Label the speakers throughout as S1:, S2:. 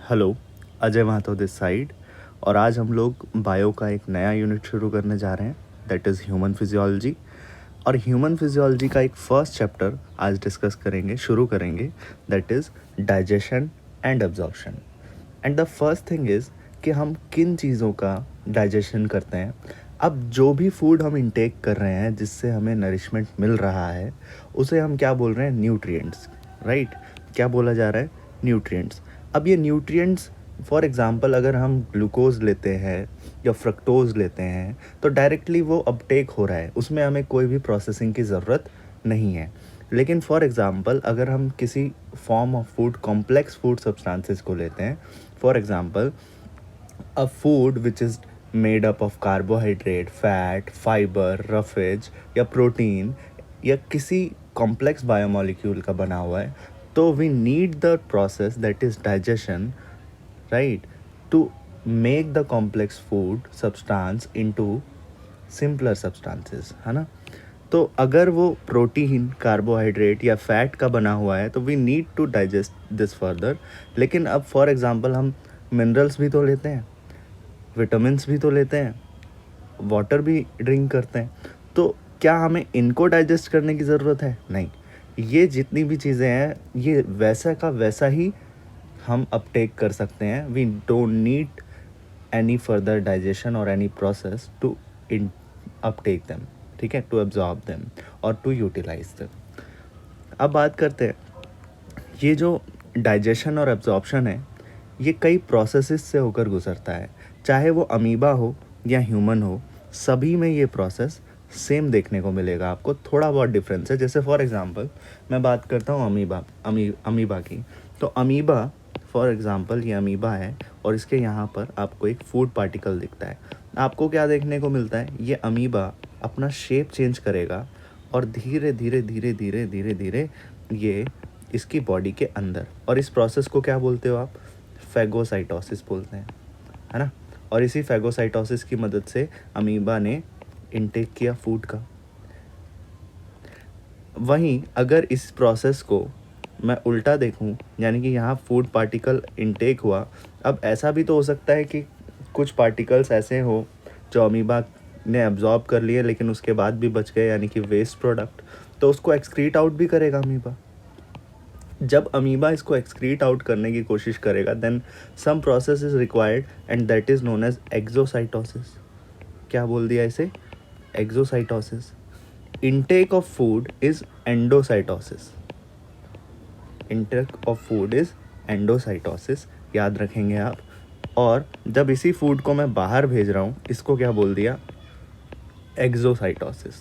S1: Hello, Ajay Mahato this side. और आज हम लोग बायो का एक नया यूनिट शुरू करने जा रहे हैं, दैट इज़ ह्यूमन फिजियोलॉजी। और ह्यूमन फिजियोलॉजी का एक फर्स्ट चैप्टर आज डिस्कस करेंगे, शुरू करेंगे, that is digestion and absorption. And the first thing is कि हम किन चीज़ों का डाइजेशन करते हैं। अब जो भी फूड हम इंटेक कर रहे हैं जिससे हमें नरिशमेंट मिल रहा है उसे हम क्या बोल रहे हैं, न्यूट्रिएंट्स, राइट। क्या बोला जा रहा है, न्यूट्रिएंट्स। अब ये न्यूट्रिएंट्स फॉर एग्ज़ाम्पल अगर हम ग्लूकोज लेते हैं या फ्रक्टोज लेते हैं तो डायरेक्टली वो अपटेक हो रहा है, उसमें हमें कोई भी प्रोसेसिंग की ज़रूरत नहीं है। लेकिन फॉर एग्ज़ाम्पल अगर हम किसी form of food, complex food substances को लेते हैं, for example a food which is made up of carbohydrate, fat, fibre, roughage या प्रोटीन या किसी कॉम्प्लेक्स बायोमोलिक्यूल का बना हुआ है, तो we need the process that is digestion, right, to make the complex food substance into simpler substances, है ना। तो अगर वो प्रोटीन, कार्बोहाइड्रेट या फैट का बना हुआ है तो we need to digest this further. लेकिन अब फॉर एग्जांपल हम मिनरल्स भी तो लेते हैं, विटामिन्स भी तो लेते हैं, वाटर भी ड्रिंक करते हैं, तो क्या हमें इनको डाइजेस्ट करने की ज़रूरत है? नहीं। ये जितनी भी चीज़ें हैं ये वैसा का वैसा ही हम अपटेक कर सकते हैं। We don't need any further digestion और any process to in uptake them, ठीक है, टू एब्जॉर्ब देम और टू यूटिलाइज देम। अब बात करते हैं, ये जो डाइजेशन और एब्जॉर्प्शन है ये कई प्रोसेसेस से होकर गुजरता है, चाहे वो अमीबा हो या ह्यूमन हो, सभी में ये प्रोसेस सेम देखने को मिलेगा आपको। थोड़ा बहुत डिफरेंस है। जैसे फॉर एग्जांपल मैं बात करता हूँ अमीबा की। तो अमीबा फॉर एग्जांपल ये अमीबा है और इसके यहाँ पर आपको एक फूड पार्टिकल दिखता है। आपको क्या देखने को मिलता है, ये अमीबा अपना शेप चेंज करेगा और धीरे धीरे धीरे धीरे धीरे धीरे ये इसकी बॉडी के अंदर, और इस प्रोसेस को क्या बोलते हो आप, फैगोसाइटोसिस बोलते हैं, है ना। और इसी फैगोसाइटोसिस की मदद से अमीबा ने इनटेक किया फूड का। वहीं अगर इस प्रोसेस को मैं उल्टा देखूं, यानी कि यहाँ फूड पार्टिकल इनटेक हुआ, अब ऐसा भी तो हो सकता है कि कुछ पार्टिकल्स ऐसे हो जो अमीबा ने एब्जॉर्ब कर लिए लेकिन उसके बाद भी बच गए, यानी कि वेस्ट प्रोडक्ट, तो उसको एक्सक्रीट आउट भी करेगा अमीबा। जब अमीबा इसको एक्सक्रीट आउट करने की कोशिश करेगा then some process is required and that is known as exocytosis. क्या बोल दिया इसे, exocytosis. Intake of food is endocytosis, intake of food is endocytosis, याद रखेंगे आप। और जब इसी फूड को मैं बाहर भेज रहा हूँ इसको क्या बोल दिया, एक्सोसाइटोसिस,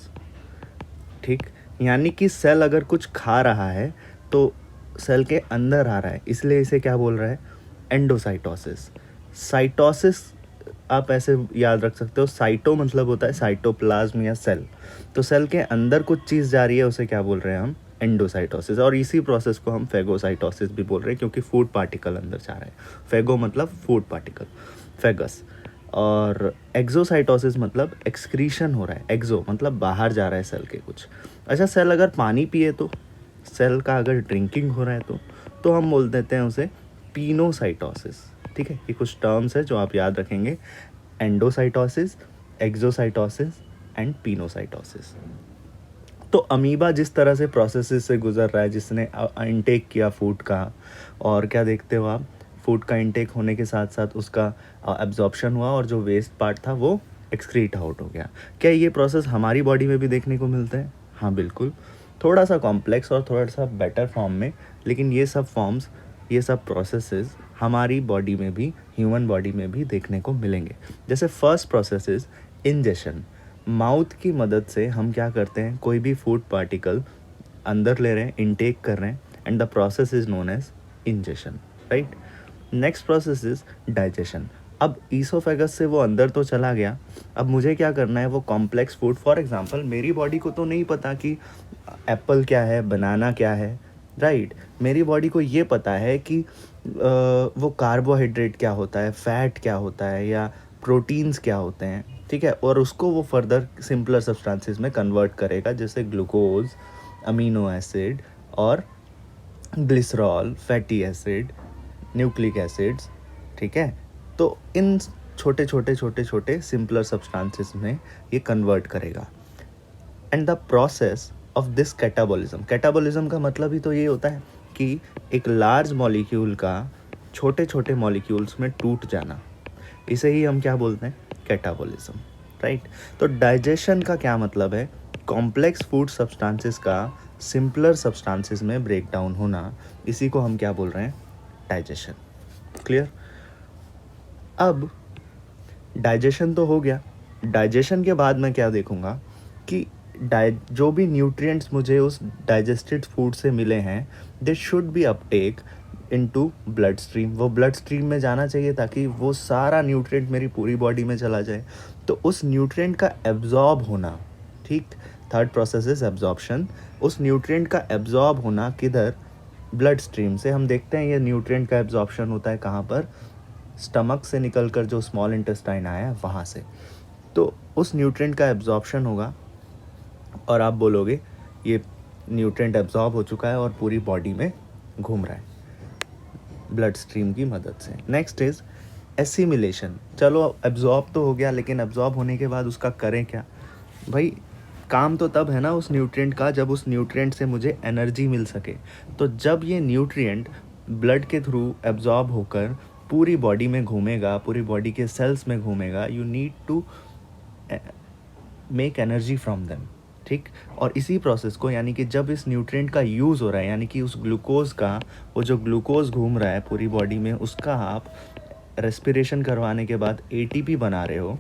S1: ठीक। यानी कि सेल अगर कुछ खा रहा है तो सेल के अंदर आ रहा है, इसलिए इसे क्या बोल रहा है, एंडोसाइटोसिस। साइटोसिस आप ऐसे याद रख सकते हो, साइटो मतलब होता है साइटोप्लाज्म या सेल, तो सेल के अंदर कुछ चीज़ जा रही है उसे क्या बोल रहे हैं हम, एंडोसाइटोसिस। और इसी प्रोसेस को हम फैगोसाइटोसिस भी बोल रहे हैं क्योंकि फूड पार्टिकल अंदर जा रहा है। फैगो मतलब फूड पार्टिकल, फैगस। और एक्सोसाइटोसिस मतलब एक्सक्रीशन हो रहा है, एक्सो मतलब बाहर जा रहा है सेल के कुछ। अच्छा, सेल अगर पानी पिए तो, सेल का अगर ड्रिंकिंग हो रहा है तो हम बोल देते हैं उसे पीनोसाइटोसिस, ठीक है। ये कुछ टर्म्स है जो आप याद रखेंगे, एंडोसाइटोसिस, एक्सोसाइटोसिस एंड पीनोसाइटोसिस। तो अमीबा जिस तरह से प्रोसेसेस से गुजर रहा है, जिसने इनटेक किया फूड का, और क्या देखते हो आप, फूड का इनटेक होने के साथ साथ उसका एब्जॉर्प्शन हुआ और जो वेस्ट पार्ट था वो एक्सक्रीट आउट हो गया। क्या ये प्रोसेस हमारी बॉडी में भी देखने को मिलता है? हाँ बिल्कुल, थोड़ा सा कॉम्प्लेक्स और थोड़ा सा बेटर फॉर्म में, लेकिन ये सब फॉर्म्स, ये सब प्रोसेसेस हमारी बॉडी में भी, ह्यूमन बॉडी में भी देखने को मिलेंगे। जैसे first process is ingestion. Mouth की मदद से हम क्या करते हैं, कोई भी फूड पार्टिकल अंदर ले रहे हैं, इनटेक कर रहे हैं, and the process is known as ingestion, right. Next process is digestion. अब ईसोफेगस से वो अंदर तो चला गया, अब मुझे क्या करना है, वो कॉम्प्लेक्स फूड, फॉर एग्जांपल मेरी बॉडी को तो नहीं पता कि एप्पल क्या है, बनाना क्या है, राइट। मेरी बॉडी को ये पता है कि वो कार्बोहाइड्रेट क्या होता है, फैट क्या होता है, या प्रोटीन्स क्या होते हैं, ठीक है। और उसको वो फर्दर सिंपलर सब्सटेंसेस में कन्वर्ट करेगा, जैसे ग्लूकोज, अमीनो एसिड और glycerol, fatty acid, nucleic acids, ठीक है। तो इन छोटे छोटे छोटे छोटे सिंपलर सब्सटेंसेस में ये कन्वर्ट करेगा। And the process of this catabolism, catabolism का मतलब ही तो ये होता है कि एक लार्ज मॉलिक्यूल का छोटे छोटे मॉलिक्यूल्स में टूट जाना, इसे ही हम क्या बोलते हैं, कैटाबॉलिज्म, राइट। तो डाइजेशन का क्या मतलब है, कॉम्प्लेक्स फूड सब्सटेंसेस का सिंपलर सब्सटेंसेस में ब्रेक डाउन होना, इसी को हम क्या बोल रहे हैं, डाइजेशन। क्लियर। अब डाइजेशन तो हो गया, डाइजेशन के बाद मैं क्या देखूंगा कि जो भी न्यूट्रिएंट्स मुझे उस डाइजेस्टेड फूड से मिले हैं, they should be Uptake into blood stream, वो ब्लड स्ट्रीम में जाना चाहिए ताकि वो सारा न्यूट्रिएंट मेरी पूरी बॉडी में चला जाए। तो उस न्यूट्रिएंट का एब्जॉर्ब होना, ठीक, थर्ड प्रोसेस इज एब्जॉर्प्शन। उस न्यूट्रिएंट का एब्जॉर्ब होना किधर, ब्लड स्ट्रीम से। हम देखते हैं ये न्यूट्रिएंट का एब्जॉर्प्शन होता है कहाँ पर, स्टमक से निकलकर जो स्मॉल इंटेस्टाइन आया है वहाँ से। तो उस न्यूट्रिएंट का एब्जॉर्प्शन होगा और आप बोलोगे ये न्यूट्रिएंट एब्जॉर्ब हो चुका है और पूरी बॉडी में घूम रहा है ब्लड स्ट्रीम की मदद से। Next is assimilation. चलो एब्जॉर्ब तो हो गया, लेकिन एब्जॉर्ब होने के बाद उसका करें क्या भाई, काम तो तब है ना उस न्यूट्रिएंट का जब उस न्यूट्रिएंट से मुझे एनर्जी मिल सके। तो जब ये न्यूट्रिएंट ब्लड के थ्रू एब्जॉर्ब होकर पूरी बॉडी में घूमेगा, पूरी बॉडी के सेल्स में घूमेगा, you need to make energy from them, ठीक। और इसी प्रोसेस को, यानी कि जब इस न्यूट्रिएंट का यूज़ हो रहा है, यानी कि उस ग्लूकोज का, वो जो ग्लूकोज घूम रहा है पूरी बॉडी में, उसका आप रेस्पिरेशन करवाने के बाद एटीपी बना रहे हो,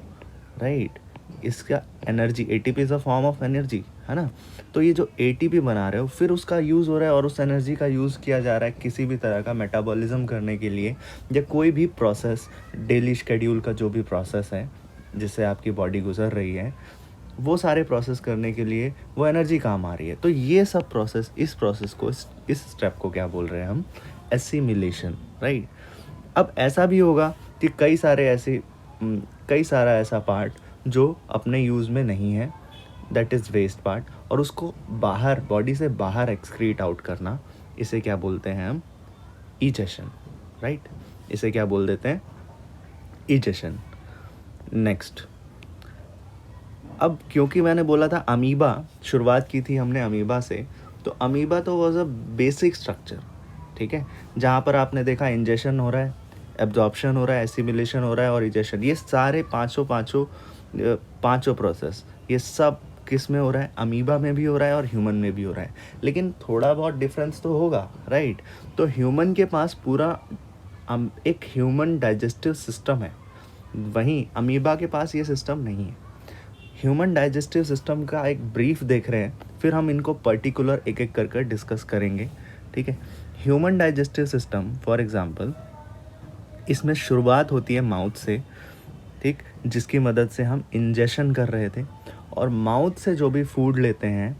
S1: राइट। इसका energy, ATP is a form of energy, है ना। तो ये जो एटीपी बना रहे हो, फिर उसका यूज़ हो रहा है और उस एनर्जी का यूज़ किया जा रहा है किसी भी तरह का मेटाबॉलिज्म करने के लिए, या कोई भी प्रोसेस, डेली शेड्यूल का जो भी प्रोसेस है जिससे आपकी बॉडी गुजर रही है, वो सारे प्रोसेस करने के लिए वो एनर्जी काम आ रही है। तो ये सब प्रोसेस, इस प्रोसेस को, इस स्टेप को क्या बोल रहे हैं हम, एसिमिलेशन, राइट। अब ऐसा भी होगा कि कई सारा ऐसा पार्ट जो अपने यूज़ में नहीं है, दैट इज़ वेस्ट पार्ट, और उसको बाहर, बॉडी से बाहर एक्सक्रीट आउट करना, इसे क्या बोलते हैं हम, इजेशन, राइट। इसे क्या बोल देते हैं, इजेशन। नेक्स्ट, अब क्योंकि मैंने बोला था अमीबा, शुरुआत की थी हमने अमीबा से, तो अमीबा तो वॉज अ बेसिक स्ट्रक्चर, ठीक है, जहाँ पर आपने देखा इंजेशन हो रहा है, एब्जॉर्प्शन हो रहा है, एसिमिलेशन हो रहा है और इजेशन, ये सारे पांचों प्रोसेस, ये सब किस में हो रहा है, अमीबा में भी हो रहा है और ह्यूमन में भी हो रहा है। लेकिन थोड़ा बहुत डिफरेंस तो होगा, राइट। तो ह्यूमन के पास पूरा एक ह्यूमन डाइजेस्टिव सिस्टम है, वहीं अमीबा के पास ये सिस्टम नहीं है। ह्यूमन डाइजेस्टिव सिस्टम का एक ब्रीफ देख रहे हैं, फिर हम इनको पर्टिकुलर एक एक कर डिस्कस करेंगे, ठीक है। Human digestive system, for example, इसमें शुरुआत होती है माउथ से, ठीक, जिसकी मदद से हम इंजेशन कर रहे थे, और माउथ से जो भी फूड लेते हैं,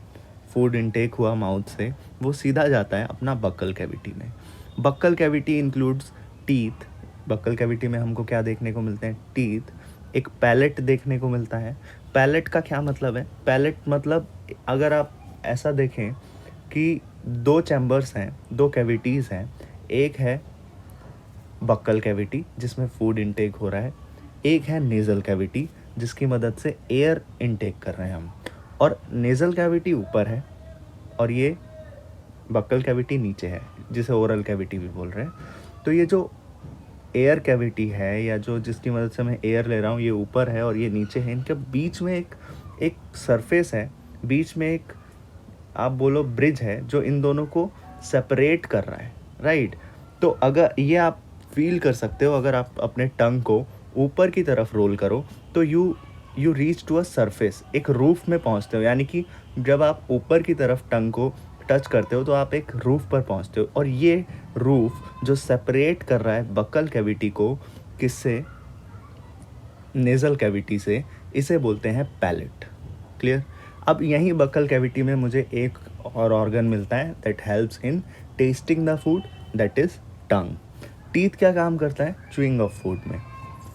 S1: फूड इनटेक हुआ माउथ से, वो सीधा जाता है अपना बक्कल कैविटी में। Buccal cavity includes teeth. Buccal cavity में हमको क्या देखने को मिलते हैं, टीथ, एक पैलेट देखने को मिलता है। पैलेट का क्या मतलब है, पैलेट मतलब अगर आप ऐसा देखें कि दो चैम्बर्स हैं, दो कैविटीज़ हैं, एक है बक्कल कैविटी जिसमें फूड इनटेक हो रहा है, एक है नेज़ल कैविटी जिसकी मदद से एयर इनटेक कर रहे हैं हम, और नेज़ल कैविटी ऊपर है और ये बक्कल कैविटी नीचे है, जिसे ओरल कैविटी भी बोल रहे हैं। तो ये जो एयर कैविटी है, या जो जिसकी मदद से मैं एयर ले रहा हूँ, ये ऊपर है और ये नीचे है, इनके बीच में एक सरफेस है, बीच में एक, आप बोलो, ब्रिज है जो इन दोनों को सेपरेट कर रहा है, राइट। तो अगर ये आप फील कर सकते हो, अगर आप अपने टंग को ऊपर की तरफ रोल करो तो you reach to a surface, एक रूफ में पहुंचते हो, यानी कि जब आप ऊपर की तरफ टंग को टच करते हो तो आप एक रूफ पर पहुंचते हो, और ये रूफ जो सेपरेट कर रहा है बक्कल कैविटी को किससे, नेज़ल कैविटी से, इसे बोलते हैं पैलेट। क्लियर। अब यहीं बक्कल कैविटी में मुझे एक और ऑर्गन मिलता है that helps in tasting the food, that is tongue. Teeth क्या काम करता है, च्यूइंग ऑफ फूड में,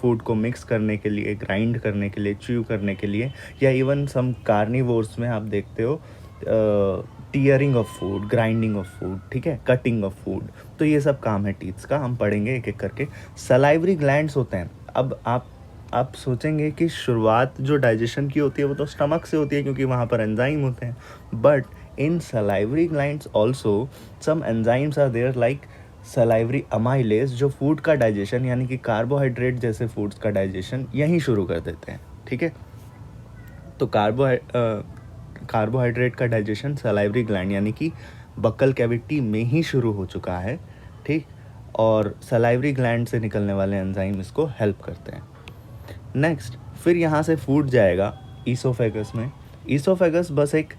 S1: फूड को मिक्स करने के लिए, ग्राइंड करने के लिए, च्यू करने के लिए, या इवन सम कार्निवोर्स में आप देखते हो tearing of food, grinding of food, ठीक है, कटिंग ऑफ फूड। तो ये सब काम है टीथ्स का, हम पढ़ेंगे एक एक करके। सलाइवरी ग्लैंड्स होते हैं। अब आप सोचेंगे कि शुरुआत जो डाइजेशन की होती है वो तो स्टमक से होती है क्योंकि वहाँ पर एंजाइम होते हैं, but in salivary glands also some enzymes are there like salivary amylase, जो फूड का डाइजेशन यानी कि कार्बोहाइड्रेट जैसे फूड्स का डाइजेशन यहीं शुरू कर देते हैं, ठीक है। तो कार्बोहाइड्रेट का डाइजेशन सलाइवरी ग्लैंड यानी कि बक्कल कैविटी में ही शुरू हो चुका है, ठीक। और सलाइवरी ग्लैंड से निकलने वाले एंजाइम इसको हेल्प करते हैं। नेक्स्ट, फिर यहाँ से फूड जाएगा ईसोफेगस में। ईसोफेगस बस एक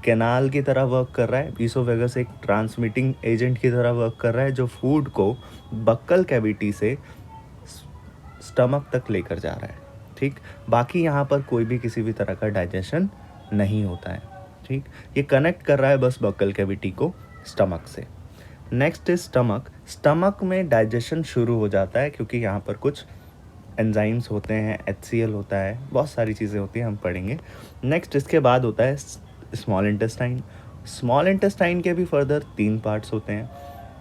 S1: कैनाल की तरह वर्क कर रहा है। ईसोफेगस एक ट्रांसमिटिंग एजेंट की तरह वर्क कर रहा है जो फूड को बक्कल कैविटी से स्टमक तक लेकर जा रहा है, ठीक। बाकी यहाँ पर कोई भी किसी भी तरह का डाइजेशन नहीं होता है, ठीक। ये कनेक्ट कर रहा है बस बक्कल कैविटी को स्टमक से। Next is stomach. स्टमक में डाइजेशन शुरू हो जाता है क्योंकि यहाँ पर कुछ एंजाइम्स होते हैं, HCl होता है, बहुत सारी चीज़ें होती हैं, हम पढ़ेंगे। नेक्स्ट इसके बाद होता है स्मॉल इंटेस्टाइन। स्मॉल इंटेस्टाइन के भी फर्दर 3 पार्ट्स होते हैं।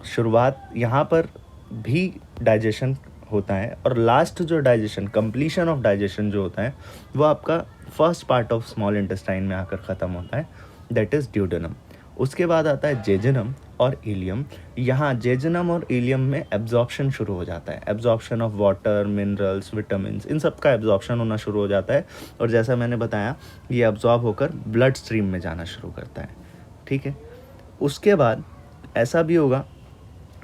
S1: शुरुआत यहाँ पर भी डाइजेशन होता है और लास्ट जो डाइजेशन, कंप्लीशन ऑफ डाइजेशन जो होता है वो आपका first part of small intestine में आकर ख़त्म होता है, दैट इज़ ड्यूडेनम। उसके बाद आता है जेजुनम और इलियम। यहाँ जेजुनम और इलियम में एब्जॉर्प्शन शुरू हो जाता है, absorption of water, minerals, vitamins, इन सब का एब्जॉर्प्शन होना शुरू हो जाता है। और जैसा मैंने बताया ये एब्जॉर्ब होकर ब्लड स्ट्रीम में जाना शुरू करता है, ठीक है। उसके बाद ऐसा भी होगा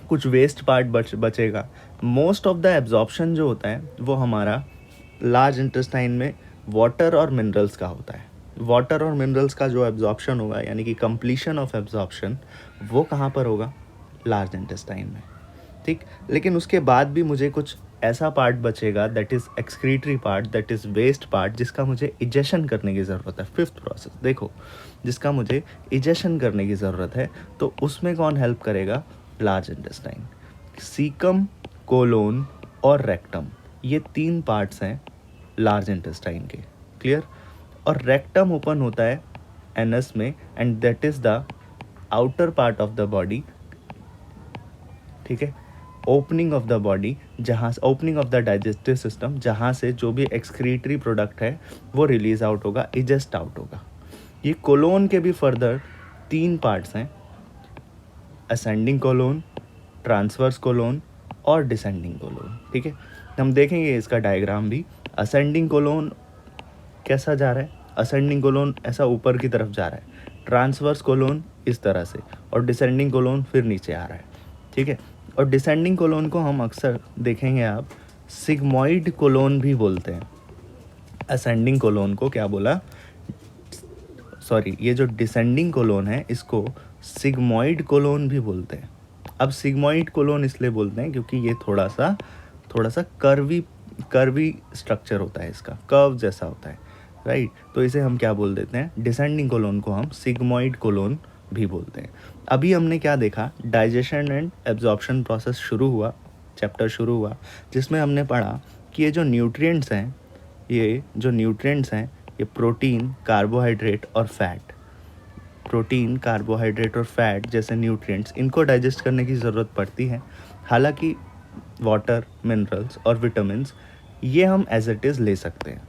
S1: कुछ वेस्ट पार्ट बचेगा। मोस्ट ऑफ द एब्जॉर्प्शन जो होता है वो हमारा लार्ज इंटेस्टाइन में वाटर और मिनरल्स का होता है। वाटर और मिनरल्स का जो एब्जॉर्प्शन होगा यानी कि कंप्लीशन ऑफ एब्जॉर्प्शन वो कहाँ पर होगा, लार्ज इंटेस्टाइन में, ठीक। लेकिन उसके बाद भी मुझे कुछ ऐसा पार्ट बचेगा that is excretory part, that is west part, जिसका मुझे इजेशन करने की ज़रूरत है। फिफ्थ प्रोसेस देखो, जिसका मुझे इजेशन करने की ज़रूरत है, तो उसमें कौन हेल्प करेगा, लार्ज इंटेस्टाइन। सीकम, कोलोन और रेक्टम, ये 3 पार्ट्स हैं लार्ज इंटेस्टाइन के, क्लियर। और रेक्टम ओपन होता है एनस में and that is the outer part of the body, ठीक है। ओपनिंग ऑफ द बॉडी, जहाँ opening of the digestive system, जहाँ से जो भी एक्सक्रीटरी प्रोडक्ट है वो रिलीज आउट होगा, इजेस्ट आउट होगा। ये कोलोन के भी फर्दर 3 पार्ट्स हैं, असेंडिंग कोलोन, ट्रांसवर्स कोलोन और डिसेंडिंग कोलोन, ठीक है। हम देखेंगे इसका डायग्राम भी। असेंडिंग कोलोन कैसा जा रहा है, असेंडिंग कोलोन ऐसा ऊपर की तरफ जा रहा है, ट्रांसवर्स कोलोन इस तरह से, और डिसेंडिंग कोलोन फिर नीचे आ रहा है, ठीक है। और डिसेंडिंग कोलोन को हम अक्सर देखेंगे आप सिग्मॉइड कोलोन भी बोलते हैं। असेंडिंग कोलोन को क्या बोला, सॉरी, ये जो डिसेंडिंग कोलोन है इसको सिग्मॉइड कोलोन भी बोलते हैं। अब सिग्मॉइड कोलोन इसलिए बोलते हैं क्योंकि ये थोड़ा सा कर्वी स्ट्रक्चर होता है, इसका कर्व जैसा होता है, राइट। तो इसे हम क्या बोल देते हैं, डिसेंडिंग कोलोन को हम सिग्मॉइड कोलोन भी बोलते हैं। अभी हमने क्या देखा, डाइजेशन एंड एब्जॉर्प्शन प्रोसेस शुरू हुआ, चैप्टर शुरू हुआ, जिसमें हमने पढ़ा कि ये जो न्यूट्रिएंट्स हैं ये प्रोटीन, कार्बोहाइड्रेट और फैट जैसे न्यूट्रिएंट्स, इनको डाइजेस्ट करने की ज़रूरत पड़ती है। हालांकि वाटर, मिनरल्स और विटामिन्स ये हम एज इट इज़ ले सकते हैं।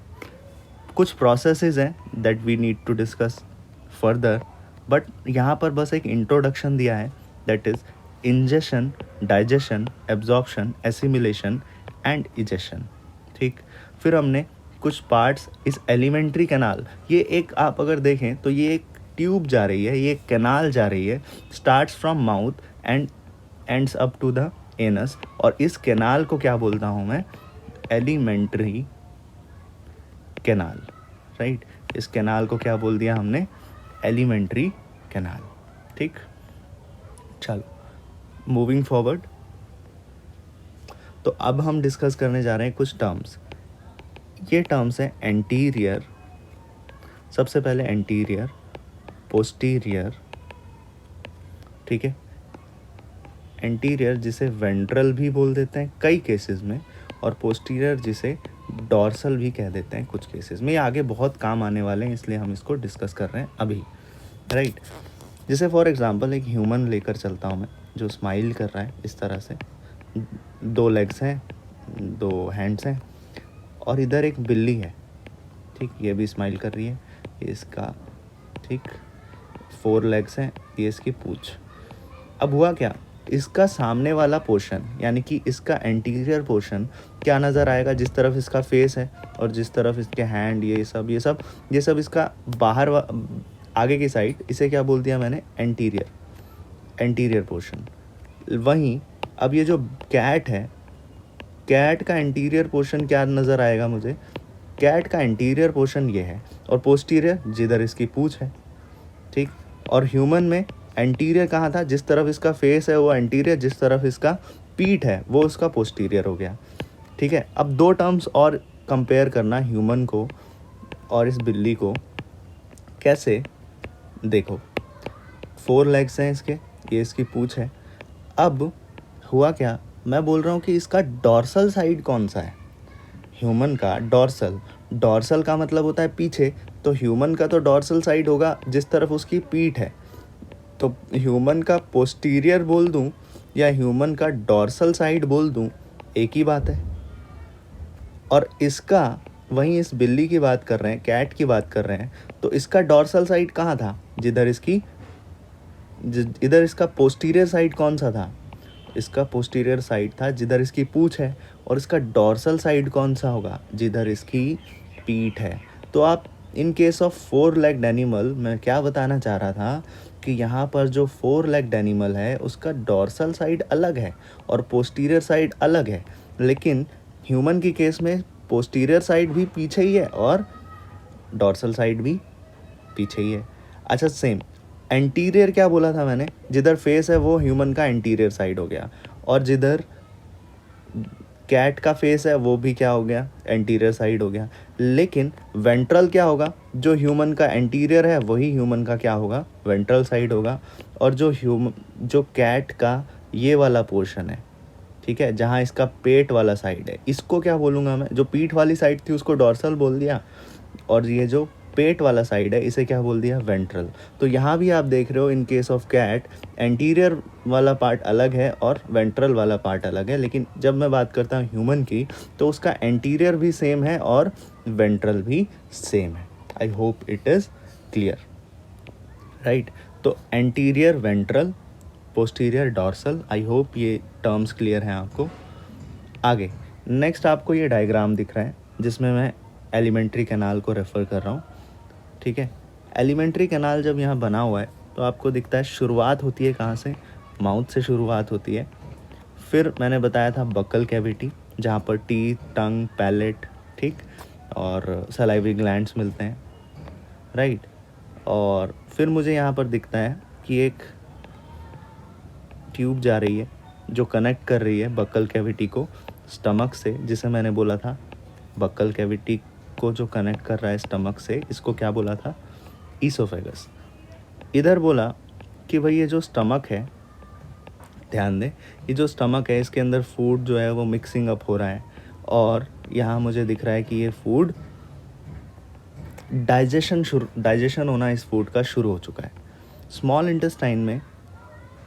S1: कुछ प्रोसेसेस हैं that we need to discuss further, but यहाँ पर बस एक इंट्रोडक्शन दिया है, that is ingestion, digestion, absorption, assimilation and egestion, ठीक। फिर हमने कुछ पार्ट्स, इस एलिमेंट्री कैनाल, ये एक आप अगर देखें तो ये एक ट्यूब जा रही है, ये एक कैनाल जा रही है, starts from mouth and ends up to the anus, और इस कैनाल को क्या बोलता हूँ मैं, एलिमेंट्री कैनाल, राइट। इस कैनाल को क्या बोल दिया हमने, एलिमेंट्री कैनाल, ठीक। चलो मूविंग फॉरवर्ड, तो अब हम डिस्कस करने जा रहे हैं कुछ टर्म्स। ये टर्म्स हैं एंटीरियर, सबसे पहले एंटीरियर, पोस्टीरियर, ठीक है। एंटीरियर जिसे वेंट्रल भी बोल देते हैं कई केसेस में, और पोस्टीरियर जिसे डॉर्सल भी कह देते हैं कुछ केसेस में। ये आगे बहुत काम आने वाले हैं इसलिए हम इसको डिस्कस कर रहे हैं अभी, राइट। जैसे फॉर एग्जांपल एक ह्यूमन लेकर चलता हूँ मैं, जो स्माइल कर रहा है इस तरह से, 2 लेग्स हैं, 2 हैंड्स हैं, और इधर एक बिल्ली है, ठीक, ये भी स्माइल कर रही है, ये इसका, ठीक, 4 लेग्स हैं, ये इसकी पूंछ। अब हुआ क्या, इसका सामने वाला पोर्शन यानी कि इसका एंटीरियर पोर्शन क्या नज़र आएगा, जिस तरफ इसका फेस है और जिस तरफ इसके हैंड, ये सब इसका बाहर आगे की साइड, इसे क्या बोल दिया मैंने, एंटीरियर पोर्शन। वहीं अब ये जो कैट है, कैट का एंटीरियर पोर्शन क्या नज़र आएगा मुझे, कैट का एंटीरियर पोर्शन ये है, और पोस्टीरियर जिधर इसकी पूंछ है, ठीक। और ह्यूमन में एंटीरियर कहाँ था, जिस तरफ इसका फेस है वो एंटीरियर, जिस तरफ इसका पीठ है वो उसका पोस्टीरियर हो गया, ठीक है। अब 2 टर्म्स और कंपेयर करना ह्यूमन को और इस बिल्ली को, कैसे, देखो 4 लेग्स हैं इसके, ये इसकी पूंछ है। अब हुआ क्या, मैं बोल रहा हूँ कि इसका डॉर्सल साइड कौन सा है, ह्यूमन का डॉर्सल का मतलब होता है पीछे, तो ह्यूमन का तो डॉर्सल साइड होगा जिस तरफ उसकी पीठ है, तो ह्यूमन का पोस्टीरियर बोल दूं या ह्यूमन का डॉर्सल साइड बोल दूं, एक ही बात है। और इसका, वहीं इस बिल्ली की बात कर रहे हैं, कैट की बात कर रहे हैं, तो इसका डॉर्सल साइड कहाँ था, इधर इसका पोस्टीरियर साइड कौन सा था, इसका पोस्टीरियर साइड था जिधर इसकी पूंछ है, और इसका डॉर्सल साइड कौन सा होगा, जिधर इसकी पीठ है। तो आप इन केस ऑफ 4 लेग्ड एनिमल, मैं क्या बताना चाह रहा था कि यहाँ पर जो 4 लेग्ड एनिमल है उसका डॉर्सल साइड अलग है और पोस्टीरियर साइड अलग है, लेकिन ह्यूमन की केस में पोस्टीरियर साइड भी पीछे ही है और डॉर्सल साइड भी पीछे ही है। अच्छा, सेम एंटीरियर क्या बोला था मैंने, जिधर फेस है वो ह्यूमन का एंटीरियर साइड हो गया, और जिधर कैट का फेस है वो भी क्या हो गया, एंटीरियर साइड हो गया। लेकिन वेंट्रल क्या होगा, जो ह्यूमन का एंटीरियर है वही ह्यूमन का क्या होगा, वेंट्रल साइड होगा। और जो कैट का ये वाला पोर्शन है, ठीक है, जहाँ इसका पेट वाला साइड है, इसको क्या बोलूँगा मैं, जो पीठ वाली साइड थी उसको डॉर्सल बोल दिया, और ये जो पेट वाला साइड है इसे क्या बोल दिया, वेंट्रल। तो यहाँ भी आप देख रहे हो in case of cat anterior वाला पार्ट अलग है और वेंट्रल वाला पार्ट अलग है, लेकिन जब मैं बात करता हूँ ह्यूमन की तो उसका एंटीरियर भी सेम है और वेंट्रल भी सेम है। I hope it is clear, right. तो anterior ventral, posterior dorsal, I hope ये टर्म्स क्लियर हैं आपको। आगे नेक्स्ट आपको ये डायग्राम दिख रहा है जिसमें मैं एलिमेंट्री कैनाल को रेफ़र कर रहा हूँ, ठीक है। एलिमेंट्री कैनाल जब यहाँ बना हुआ है तो आपको दिखता है शुरुआत होती है कहाँ से, माउथ से शुरुआत होती है। फिर मैंने बताया था बक्कल कैविटी, जहाँ पर टीथ, टंग, पैलेट, ठीक, और सलाइवरी ग्लैंड्स मिलते हैं, राइट। और फिर मुझे यहाँ पर दिखता है कि एक ट्यूब जा रही है जो कनेक्ट कर रही है बक्कल कैविटी को स्टमक से, जिसे मैंने बोला था बक्कल कैविटी को जो कनेक्ट कर रहा है स्टमक से, इसको क्या बोला था, ईसोफेगस। इधर बोला कि भाई ये जो स्टमक है, ध्यान दें, ये जो स्टमक है इसके अंदर फूड जो है वो मिक्सिंग अप हो रहा है, और यहाँ मुझे दिख रहा है कि ये फूड डाइजेशन होना इस फूड का शुरू हो चुका है। स्मॉल इंटेस्टाइन में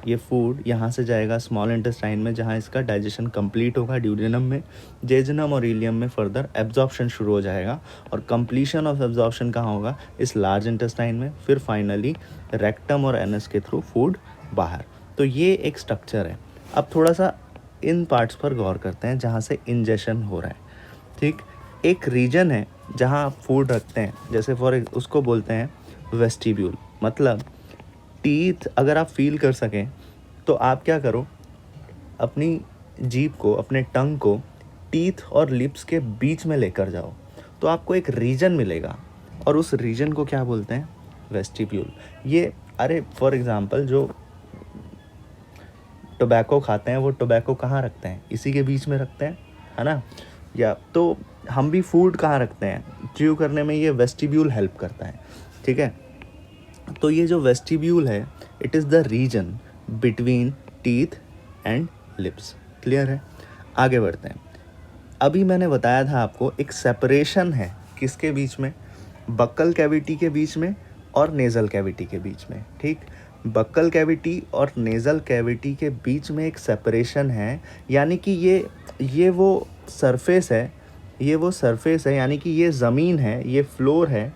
S1: ये फूड यहाँ से जाएगा स्मॉल इंटेस्टाइन में, जहाँ इसका डाइजेशन कंप्लीट होगा ड्यूडेनम में, जेजुनम और इलियम में फर्दर एब्जॉर्प्शन शुरू हो जाएगा, और कंप्लीशन ऑफ एब्जॉर्प्शन कहाँ होगा, इस लार्ज इंटेस्टाइन में, फिर फाइनली रेक्टम और एनस के थ्रू फूड बाहर। तो ये एक स्ट्रक्चर है। अब थोड़ा सा इन पार्ट्स पर गौर करते हैं जहाँ से इंजेशन हो रहा है, ठीक। एक रीजन है जहाँ आप फूड रखते हैं, जैसे उसको बोलते हैं वेस्टिब्यूल, मतलब टीथ अगर आप फील कर सकें तो आप क्या करो, अपनी जीभ को, अपने टंग को टीथ और लिप्स के बीच में लेकर जाओ, तो आपको एक रीजन मिलेगा, और उस रीजन को क्या बोलते हैं, वेस्टिब्यूल। ये फॉर एग्जांपल जो टोबैको खाते हैं वो टोबैको कहाँ रखते हैं, इसी के बीच में रखते हैं, है ना। या तो हम भी फूड कहाँ रखते हैं, च्यू करने में ये वेस्टिब्यूल हेल्प करता है, ठीक है। तो ये जो वेस्टिब्यूल है, it is the region between teeth and lips. Clear है, आगे बढ़ते हैं। अभी मैंने बताया था आपको एक सेपरेशन है किसके बीच में, बक्कल कैविटी के बीच में और नेज़ल कैविटी के बीच में, ठीक। बक्कल कैविटी और नेज़ल कैविटी के बीच में एक सेपरेशन है, यानी कि ये वो सरफेस है, ये वो सरफेस है, यानी कि ये ज़मीन है, ये फ्लोर है,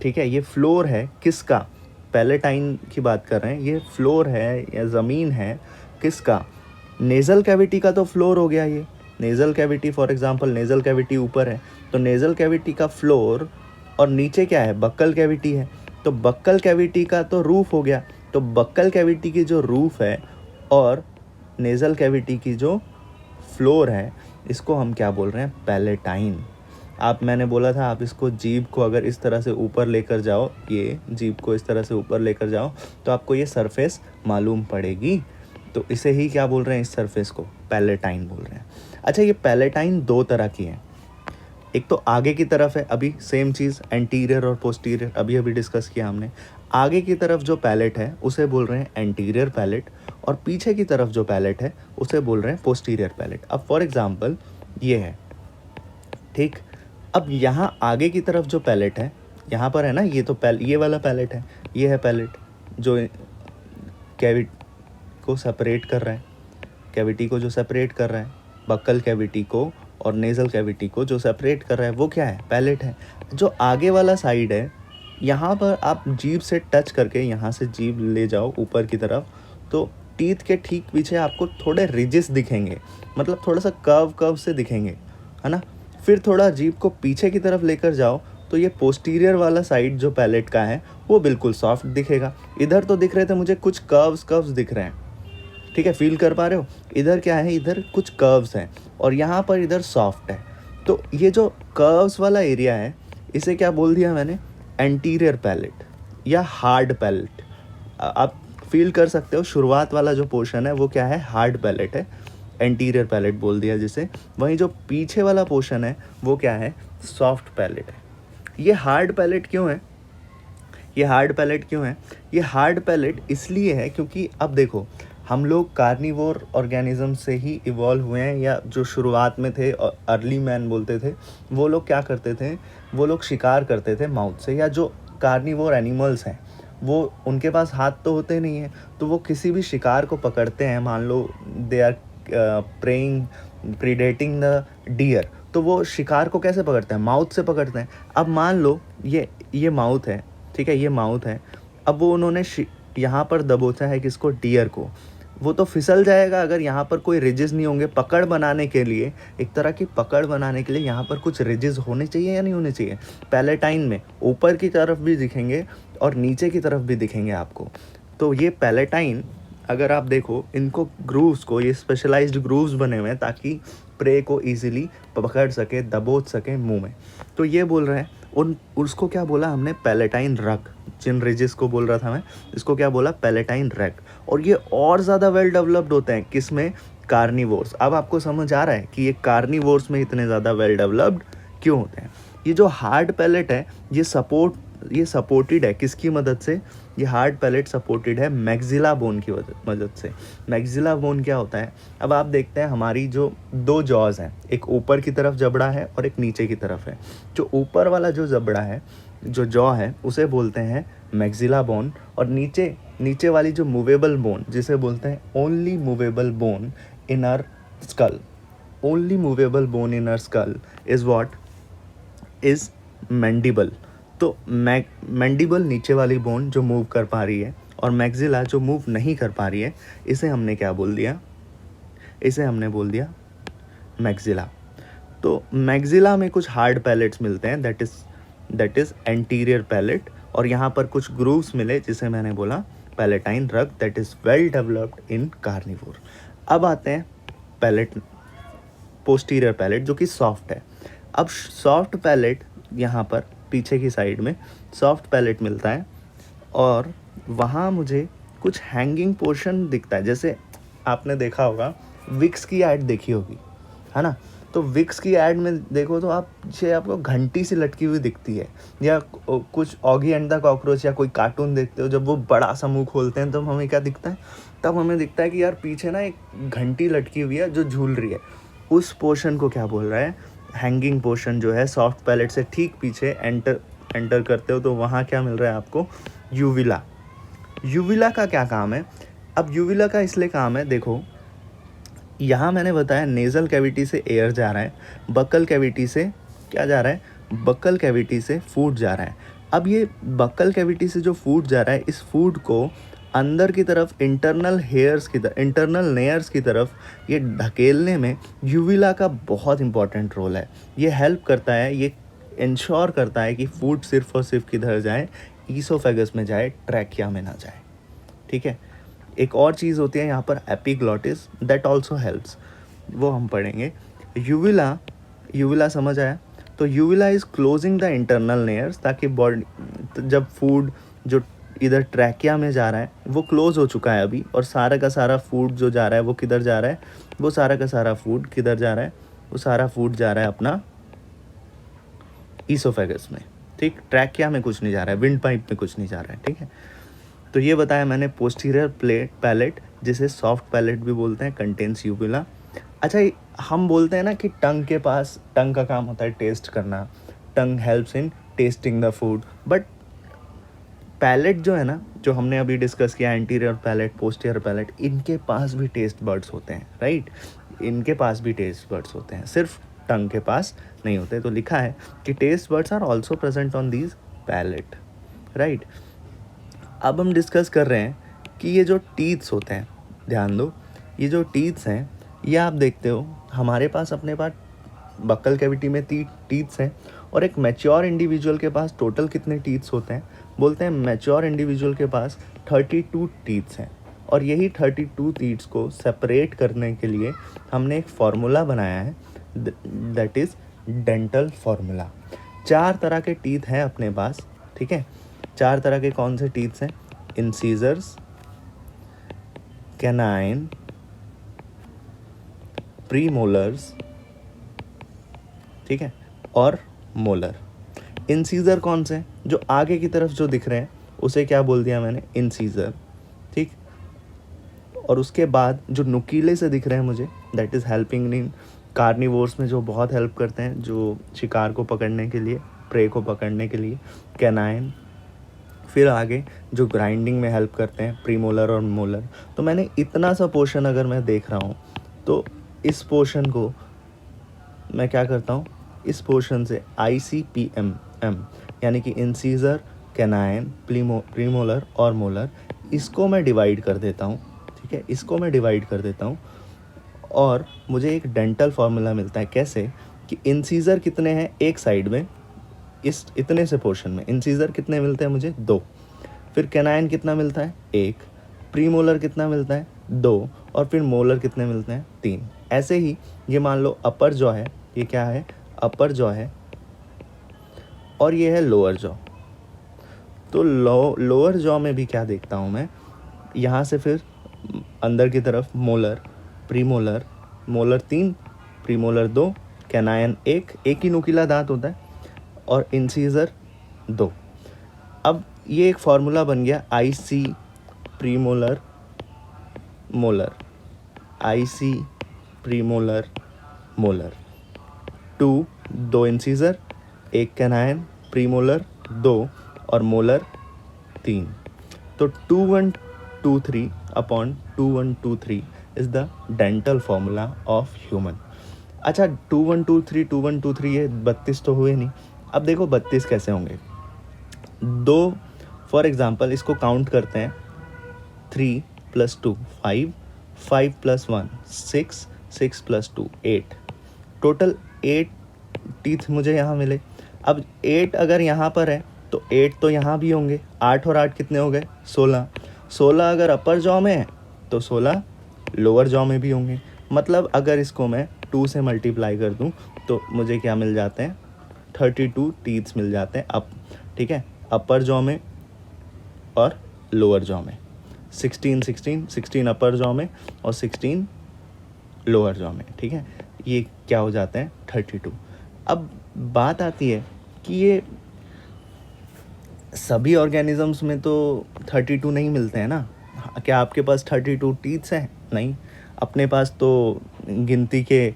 S1: ठीक है। ये फ्लोर है किसका? पैलेटाइन की बात कर रहे हैं। ये फ्लोर है या ज़मीन है किसका? नेज़ल कैविटी का तो फ्लोर हो गया ये। Nasal cavity for example, nasal cavity ऊपर है तो नेज़ल कैविटी का फ्लोर, और नीचे क्या है? बक्कल कैविटी है, तो बक्कल कैविटी का तो रूफ हो गया। तो बक्कल कैविटी की जो रूफ है और नेज़ल कैविटी की जो फ्लोर है, इसको हम क्या बोल रहे हैं? पैलेटाइन। मैंने बोला था आप इसको जीभ को अगर इस तरह से ऊपर लेकर जाओ, ये जीभ को इस तरह से ऊपर लेकर जाओ तो आपको ये सरफेस मालूम पड़ेगी। तो इसे ही क्या बोल रहे हैं? इस सरफेस को पैलेटाइन बोल रहे हैं। अच्छा, ये पैलेटाइन दो तरह की है। एक तो आगे की तरफ है, अभी सेम चीज़ एंटीरियर और पोस्टीरियर अभी डिस्कस किया हमने। आगे की तरफ जो पैलेट है उसे बोल रहे हैं एंटीरियर पैलेट, और पीछे की तरफ जो पैलेट है उसे बोल रहे हैं पोस्टीरियर पैलेट। अब फॉर एग्जांपल ये है, ठीक। अब यहाँ आगे की तरफ जो पैलेट है, यहाँ पर है ना, ये तो ये वाला पैलेट है, ये है पैलेट जो कैविटी को सेपरेट कर रहा है, कैविटी को जो सेपरेट कर रहा है, बक्कल कैविटी को और नेज़ल कैविटी को जो सेपरेट कर रहा है वो क्या है? पैलेट है। जो आगे वाला साइड है, यहाँ पर आप जीभ से टच करके, यहाँ से जीभ ले जाओ ऊपर की तरफ, तो टीथ के ठीक पीछे आपको थोड़े रिजेस दिखेंगे, मतलब थोड़ा सा कर्व से दिखेंगे, है ना। फिर थोड़ा जीभ को पीछे की तरफ लेकर जाओ तो ये पोस्टीरियर वाला साइड जो पैलेट का है वो बिल्कुल सॉफ्ट दिखेगा। इधर तो दिख रहे थे मुझे कुछ कर्व्स दिख रहे हैं, ठीक है, फील कर पा रहे हो? इधर क्या है? इधर कुछ कर्व्स हैं और यहाँ पर इधर सॉफ्ट है। तो ये जो कर्व्स वाला एरिया है इसे क्या बोल दिया मैंने? एंटीरियर पैलेट या हार्ड पैलेट। आप फील कर सकते हो, शुरुआत वाला जो पोर्शन है वो क्या है? हार्ड पैलेट है, एंटीरियर पैलेट बोल दिया जिसे। वहीं जो पीछे वाला पोर्शन है वो क्या है? सॉफ्ट पैलेट है। ये हार्ड पैलेट क्यों है? ये हार्ड पैलेट इसलिए है क्योंकि अब देखो, हम लोग कार्निवोर ऑर्गेनिज्म से ही इवॉल्व हुए हैं, या जो शुरुआत में थे अर्ली मैन बोलते थे, वो लोग क्या करते थे? वो लोग शिकार करते थे माउथ से। या जो कार्निवोर एनिमल्स हैं वो, उनके पास हाथ तो होते नहीं हैं, तो वो किसी भी शिकार को पकड़ते हैं। मान लो दे आर प्रीडेटिंग द डियर, तो वो शिकार को कैसे पकड़ते हैं? माउथ से पकड़ते हैं। अब मान लो ये माउथ है, ठीक है, ये माउथ है। अब वो उन्होंने यहाँ पर दबोचा है किसको? डियर को। वो तो फिसल जाएगा अगर यहाँ पर कोई रिजेस नहीं होंगे। पकड़ बनाने के लिए, एक तरह की पकड़ बनाने के लिए यहाँ पर कुछ रिजेस होने चाहिए या नहीं होने चाहिए? पैलेटाइन में ऊपर की तरफ भी दिखेंगे और नीचे की तरफ भी दिखेंगे आपको। तो ये पैलेटाइन, अगर आप देखो इनको ग्रूव्स को, ये स्पेशलाइज्ड ग्रूव्स बने हुए हैं ताकि प्रे को इजीली पकड़ सके, दबोच सके मुंह में। तो ये बोल रहे हैं उसको क्या बोला हमने? पैलेटाइन रग। जिन रिजेस को बोल रहा था मैं, इसको क्या बोला? पैलेटाइन रग। और ये और ज़्यादा वेल डेवलप्ड होते हैं किसमें? कार्निवोर्स। अब आपको समझ आ रहा है कि ये कार्निवोर्स में इतने ज़्यादा वेल डेवलप्ड क्यों होते हैं। ये जो हार्ड पैलेट है ये सपोर्टेड है किसकी मदद से? ये हार्ड पैलेट सपोर्टेड है मैक्सिला बोन की मदद से। मैक्सिला बोन क्या होता है? अब आप देखते हैं हमारी जो दो जॉज हैं, एक ऊपर की तरफ जबड़ा है और एक नीचे की तरफ है। जो ऊपर वाला जो जबड़ा है, जो जॉ है, उसे बोलते हैं मैक्सिला बोन, और नीचे वाली जो मूवेबल बोन, जिसे बोलते हैं only movable bone in our skull. Only movable bone in our skull is what? Is mandible. तो मैंडिबल नीचे वाली बोन जो मूव कर पा रही है, और मैक्सिला जो मूव नहीं कर पा रही है, इसे हमने क्या बोल दिया? इसे हमने बोल दिया मैक्सिला। तो मैक्सिला में कुछ हार्ड पैलेट्स मिलते हैं, दैट इज़ एंटीरियर पैलेट, और यहाँ पर कुछ ग्रूव्स मिले जिसे मैंने बोला पैलेटाइन रग, that is well developed in carnivore. अब आते हैं पोस्टीरियर पैलेट जो कि सॉफ्ट है। अब सॉफ्ट पैलेट, यहाँ पर पीछे की साइड में सॉफ्ट पैलेट मिलता है, और वहाँ मुझे कुछ हैंगिंग पोर्शन दिखता है। जैसे आपने देखा होगा, विक्स की ऐड देखी होगी, है ना। तो विक्स की ऐड में देखो तो आपको घंटी सी लटकी हुई दिखती है, या कुछ ऑगी एंड द कॉकरोच या कोई कार्टून देखते हो, जब वो बड़ा सा मुंह खोलते हैं तब हमें क्या दिखता है? तब हमें दिखता है कि यार पीछे ना एक घंटी लटकी हुई है जो झूल रही है। उस पोर्शन को क्या बोल रहा है? हैंगिंग पोर्शन जो है सॉफ्ट पैलेट से ठीक पीछे एंटर करते हो तो वहाँ क्या मिल रहा है आपको? यूविला। यूविला का क्या काम है? अब यूविला का इसलिए काम है, देखो यहाँ मैंने बताया नेज़ल कैविटी से एयर जा रहा है, बक्कल कैविटी से क्या जा रहा है, बक्कल कैविटी से फूड जा रहा है। अब ये बक्कल कैविटी से जो फूड जा रहा है, इस फूड को अंदर की तरफ इंटरनल नेयर्स की तरफ ये ढकेलने में यूविला का बहुत इंपॉर्टेंट रोल है। ये हेल्प करता है, ये इंश्योर करता है कि फूड सिर्फ और सिर्फ किधर जाए, ईसोफेगस में जाए, ट्रैकिया में ना जाए। ठीक है। एक और चीज़ होती है यहाँ पर एपिग्लॉटिस, दैट ऑल्सो हेल्प्स, वो हम पढ़ेंगे। यूविला समझ आया? तो uvula is closing the internal layers, ताकि बॉडी जब फूड जो इधर ट्रैकिया में जा रहा है वो क्लोज हो चुका है अभी, और सारा का सारा फूड जो जा रहा है वो किधर जा रहा है, वो सारा का सारा फूड किधर जा रहा है, वो सारा फूड जा रहा है अपना ईसोफेगस में। ठीक, ट्रैकिया में कुछ नहीं जा रहा है, विंड पाइप में कुछ नहीं जा रहा है। ठीक है, तो ये बताया मैंने पोस्टीरियर पैलेट, जिसे सॉफ्ट पैलेट भी बोलते हैं, कंटेन्स यूविला। अच्छा, हम बोलते हैं ना कि टंग के पास, टंग का काम होता है टेस्ट करना, tongue helps in tasting the food, but palate जो है ना, जो हमने अभी डिस्कस किया, एंटीरियर पैलेट, पोस्टीरियर पैलेट, इनके पास भी टेस्ट बर्ड्स होते हैं, राइट? इनके पास भी टेस्ट बर्ड्स होते हैं, सिर्फ टंग के पास नहीं होते। तो लिखा है कि taste buds are also present on these palate, right? अब हम डिस्कस कर रहे हैं कि ये जो टीथ्स होते हैं, ध्यान दो, ये जो टीथ्स हैं, ये आप देखते हो हमारे पास, अपने पास बक्कल कैविटी में टीथ्स हैं, और एक मैच्योर इंडिविजुअल के पास टोटल कितने टीथ्स होते हैं? बोलते हैं मैच्योर इंडिविजुअल के पास 32 टीथ्स हैं। और यही 32 टीथ्स को सेपरेट करने के लिए हमने एक फार्मूला बनाया है, दैट इज़ डेंटल फार्मूला। 4 तरह के टीथ हैं अपने पास, ठीक है? 4 तरह के कौन से टीथ्स हैं? इंसीजर्स, कैनाइन, प्रीमोलर्स, ठीक है, और मोलर। इंसीजर कौन से? जो आगे की तरफ जो दिख रहे हैं उसे क्या बोल दिया मैंने? इंसीजर, ठीक। और उसके बाद जो नुकीले से दिख रहे हैं मुझे, that is helping in carnivores में, जो बहुत हेल्प करते हैं, जो शिकार को पकड़ने के लिए, प्रे को पकड़ने के लिए, कैनाइन। फिर आगे जो ग्राइंडिंग में हेल्प करते हैं, प्रीमोलर और मोलर। तो मैंने इतना सा पोर्शन अगर मैं देख रहा हूँ, तो इस पोर्शन को मैं क्या करता हूँ, इस पोर्शन से ICPM यानी कि इंसीजर, कैनाइन, प्रीमोलर और मोलर, इसको मैं डिवाइड कर देता हूँ, ठीक है, इसको मैं डिवाइड कर देता हूँ, और मुझे एक डेंटल फार्मूला मिलता है। कैसे? कि इंसीजर कितने हैं एक साइड में, इस इतने से पोर्शन में इंसीजर कितने मिलते हैं मुझे? 2। फिर कैनाइन कितना मिलता है? 1। प्रीमोलर कितना मिलता है? 2। और फिर मोलर कितने मिलते हैं? 3। ऐसे ही ये मान लो अपर जॉ है, ये क्या है? अपर जॉ है, और ये है लोअर जॉ। तो लोअर जॉ में भी क्या देखता हूँ मैं, यहाँ से फिर अंदर की तरफ molar, premolar, molar 3, premolar 2, canine 1, एक ही नुकीला दांत होता है, और इंसीजर 2। अब ये एक फार्मूला बन गया, IC premolar molar, IC premolar molar. 2 incisor, 1 canine, premolar 2 और मोलर 3। तो 2123 upon 2123 is the dental formula of human. अच्छा, 2123 ये 32 तो हुए नहीं। अब देखो 32 कैसे होंगे? 2, फॉर एग्जांपल इसको काउंट करते हैं, 3 + 2 5, 5 + 1 6, 6 + 2 8, टोटल 8 टीथ मुझे यहाँ मिले। अब 8 अगर यहाँ पर है तो 8 तो यहाँ भी होंगे, 8 और 8 कितने हो गए? 16। 16 अगर अपर जॉ में है तो 16 लोअर जॉ में भी होंगे। मतलब अगर इसको मैं 2 से मल्टीप्लाई कर दूँ तो मुझे क्या मिल जाते हैं? 32 टीथ्स मिल जाते हैं अब, ठीक है, अपर जॉ में और लोअर जॉ में। 16 अपर जॉ में और 16 लोअर जॉ में, ठीक है। ये क्या हो जाते हैं? 32। अब बात आती है कि ये सभी ऑर्गेनिजम्स में तो 32 नहीं मिलते हैं ना। क्या आपके पास 32 टीथ्स हैं? नहीं, अपने पास तो गिनती के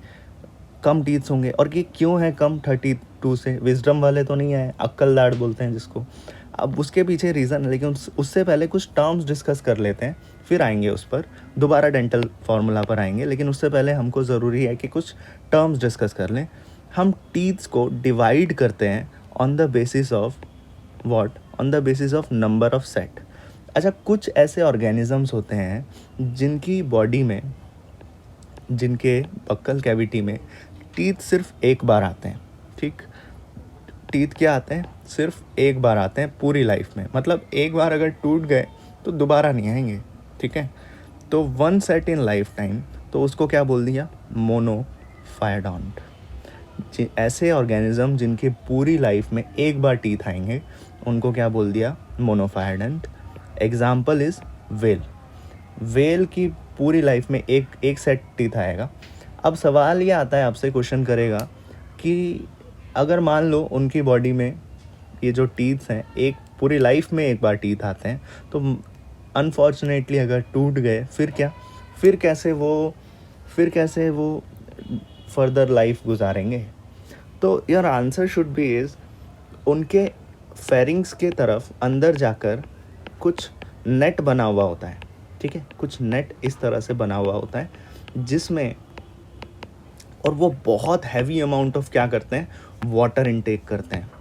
S1: कम टीथ्स होंगे। और ये क्यों है कम 32 से? विजडम वाले तो नहीं है, अक्कल दाढ़ बोलते हैं जिसको। अब उसके पीछे रीज़न है, लेकिन उससे पहले कुछ टर्म्स डिस्कस कर लेते हैं, फिर आएंगे उस पर, दोबारा डेंटल फार्मूला पर आएंगे, लेकिन उससे पहले हमको ज़रूरी है कि कुछ टर्म्स डिस्कस कर लें। हम टीथ्स को डिवाइड करते हैं on the basis of what, on the basis of number of set. अच्छा, कुछ ऐसे ऑर्गेनिजम्स होते हैं जिनकी बॉडी में, जिनके बक्कल कैविटी में टीथ सिर्फ एक बार आते हैं, ठीक। टीथ क्या आते हैं, सिर्फ एक बार आते हैं पूरी लाइफ में, मतलब एक बार अगर टूट गए तो दोबारा नहीं आएंगे, ठीक है। तो one set in life time, तो उसको क्या बोल दिया, मोनोफायडोंट। ऐसे ऑर्गेनिज्म जिनकी पूरी लाइफ में एक बार टीथ आएंगे उनको क्या बोल दिया, monophyodont. Example is whale. Whale की पूरी लाइफ में एक सेट टीथ आएगा। अब सवाल ये आता है, आपसे क्वेश्चन करेगा कि अगर मान लो उनकी बॉडी में ये जो टीथ्स हैं, एक पूरी लाइफ में एक बार टीथ आते हैं, तो अनफॉर्चुनेटली अगर टूट गए फिर क्या, फिर कैसे वो फर्दर लाइफ गुजारेंगे। तो your answer should be is, उनके फेरिंग्स के तरफ अंदर जाकर कुछ नेट बना हुआ होता है, ठीक है, कुछ नेट इस तरह से बना हुआ होता है जिसमें, और वो बहुत हैवी अमाउंट ऑफ क्या करते हैं, वाटर इनटेक करते हैं।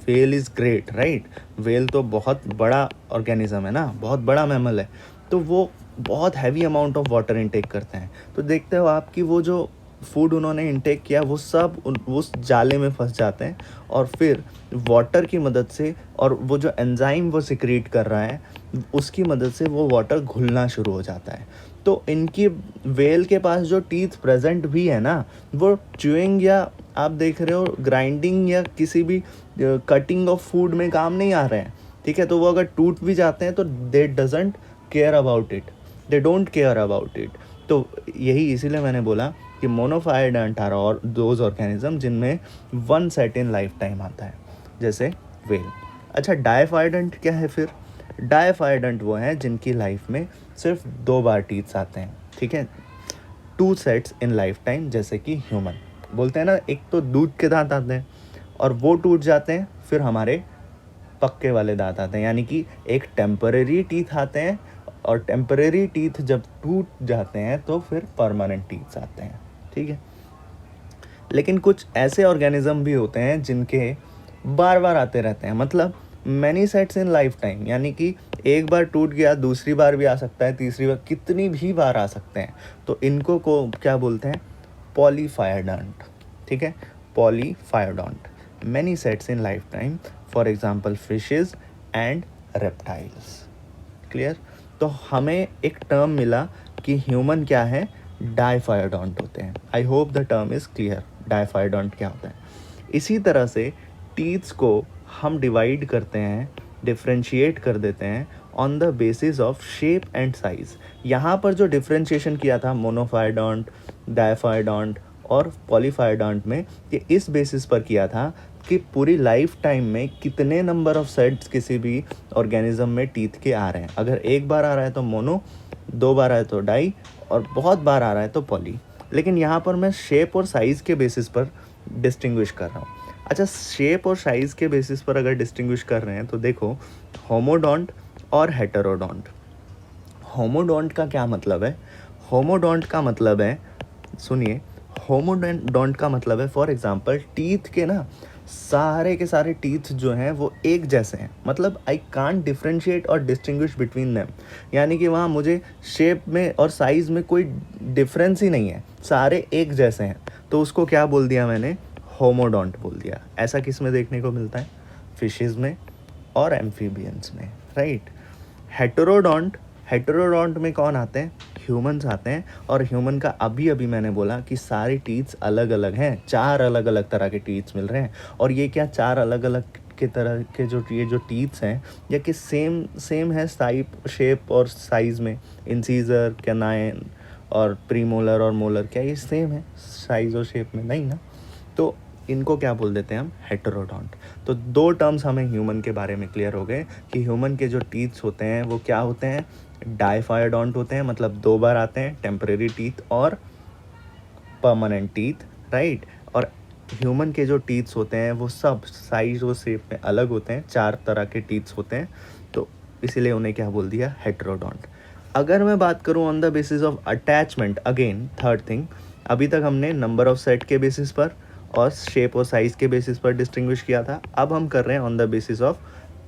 S1: Well is great, right. Well तो बहुत बड़ा ऑर्गेनिज्म है ना, बहुत बड़ा मैमल है, तो वो बहुत heavy amount of water intake करते हैं। तो देखते हो आप कि वो जो फूड उन्होंने इनटेक किया वो सब उस जाले में फंस जाते हैं, और फिर वाटर की मदद से, और वो जो एंजाइम वो सिक्रीट कर रहा है उसकी मदद से वो वाटर घुलना शुरू हो जाता है। तो इनकी वेल के पास जो टीथ प्रेजेंट भी है ना, वो च्यूइंग या आप देख रहे हो ग्राइंडिंग या किसी भी कटिंग ऑफ फूड में काम नहीं आ रहे हैं, ठीक है। तो वो अगर टूट भी जाते हैं तो दे doesn't care about it, they don't care about it. तो यही इसीलिए मैंने बोला कि मोनोफायडोंट आर और दोज ऑर्गेनिज्म जिनमें one set in life time आता है, जैसे वेल। अच्छा, डायफायडोंट क्या है फिर? डायफायडोंट वो हैं जिनकी लाइफ में सिर्फ 2 बार टीथ्स आते हैं, ठीक है, 2 सेट्स इन लाइफ टाइम, जैसे कि ह्यूमन। बोलते हैं ना, एक तो दूध के दांत आते हैं और वो टूट जाते हैं, फिर हमारे पक्के वाले दांत आते हैं, यानी कि एक टेम्परेरी टीथ आते हैं, और टेम्परेरी टीथ जब टूट जाते हैं तो फिर परमानेंट टीथ्स आते हैं, ठीक है। लेकिन कुछ ऐसे ऑर्गेनिज्म भी होते हैं जिनके बार बार आते रहते हैं, मतलब many sets in life time, यानी कि एक बार टूट गया, दूसरी बार भी आ सकता है, तीसरी बार, कितनी भी बार आ सकते हैं। तो इनको को क्या बोलते हैं, पॉलीफायडोंट, ठीक है, polyphyodont, many sets in lifetime, for example fishes and reptiles. Clear? तो हमें एक टर्म मिला कि ह्यूमन क्या है, डायफायडोंट होते हैं। I hope the term is clear, diphyodont क्या होता है। इसी तरह से टीथ्स को हम डिवाइड करते हैं, डिफ्रेंशिएट कर देते हैं on the basis of shape and size. यहाँ पर जो डिफ्रेंशिएशन किया था मोनोफायडोंट, डायफायडोंट और पॉलीफायडोंट में, ये इस बेसिस पर किया था कि पूरी लाइफ टाइम में कितने नंबर ऑफ सेट्स किसी भी ऑर्गेनिज्म में टीथ के आ रहे हैं। अगर एक बार आ रहा है तो मोनो, 2 बार आया तो डाई, और बहुत बार आ रहा है तो पॉली। लेकिन यहाँ पर मैं शेप और साइज़ के बेसिस पर डिस्टिंग्विश कर रहा हूँ। अच्छा, शेप और साइज़ के बेसिस पर अगर डिस्टिंग्विश कर रहे हैं तो देखो, होमोडोंट और हेटेरोडोंट। होमोडोंट का क्या मतलब है? होमोडोंट का मतलब है, सुनिए, होमोडोंट का मतलब है, फॉर एग्जांपल टीथ के ना सारे के सारे टीथ जो हैं वो एक जैसे हैं, मतलब आई कांट डिफ्रेंशिएट और डिस्टिंग्विश बिटवीन देम, यानी कि वहाँ मुझे शेप में और साइज़ में कोई डिफरेंस ही नहीं है, सारे एक जैसे हैं। तो उसको क्या बोल दिया मैंने, होमोडोंट बोल दिया। ऐसा किस में देखने को मिलता है? फिशेज़ में और एम्फीबियंस में, राइट। हेटेरोडोंट, हेटेरोडोंट में कौन आते हैं? ह्यूमंस आते हैं। और ह्यूमन का अभी अभी मैंने बोला कि सारे टीथ्स अलग अलग हैं, 4 अलग अलग तरह के टीथ्स मिल रहे हैं। और ये क्या 4 अलग अलग के तरह के ये जो टीथ्स हैं, या कि सेम है टाइप, शेप और साइज़ में? इंसीजर, कैनाइन और प्रीमोलर और मोलर, क्या ये सेम है साइज़ और शेप में? नहीं ना। तो इनको क्या बोल देते हैं हम? हेटेरोडोंट। तो 2 टर्म्स हमें ह्यूमन के बारे में क्लियर हो गए कि ह्यूमन के जो टीथ्स होते हैं वो क्या होते हैं, डायफायडोंट होते हैं, मतलब 2 बार आते हैं, टेम्परेरी टीथ और परमानेंट टीथ, राइट। और ह्यूमन के जो टीथ्स होते हैं वो सब साइज और शेप में अलग होते हैं, 4 तरह के टीथ्स होते हैं, तो इसीलिए उन्हें क्या बोल दिया, हेटेरोडोंट। अगर मैं बात करूं on the basis of attachment, again third thing, अभी तक हमने नंबर ऑफ सेट के बेसिस पर और शेप और साइज के बेसिस पर डिस्टिंग्विश किया था, अब हम कर रहे हैं on the basis of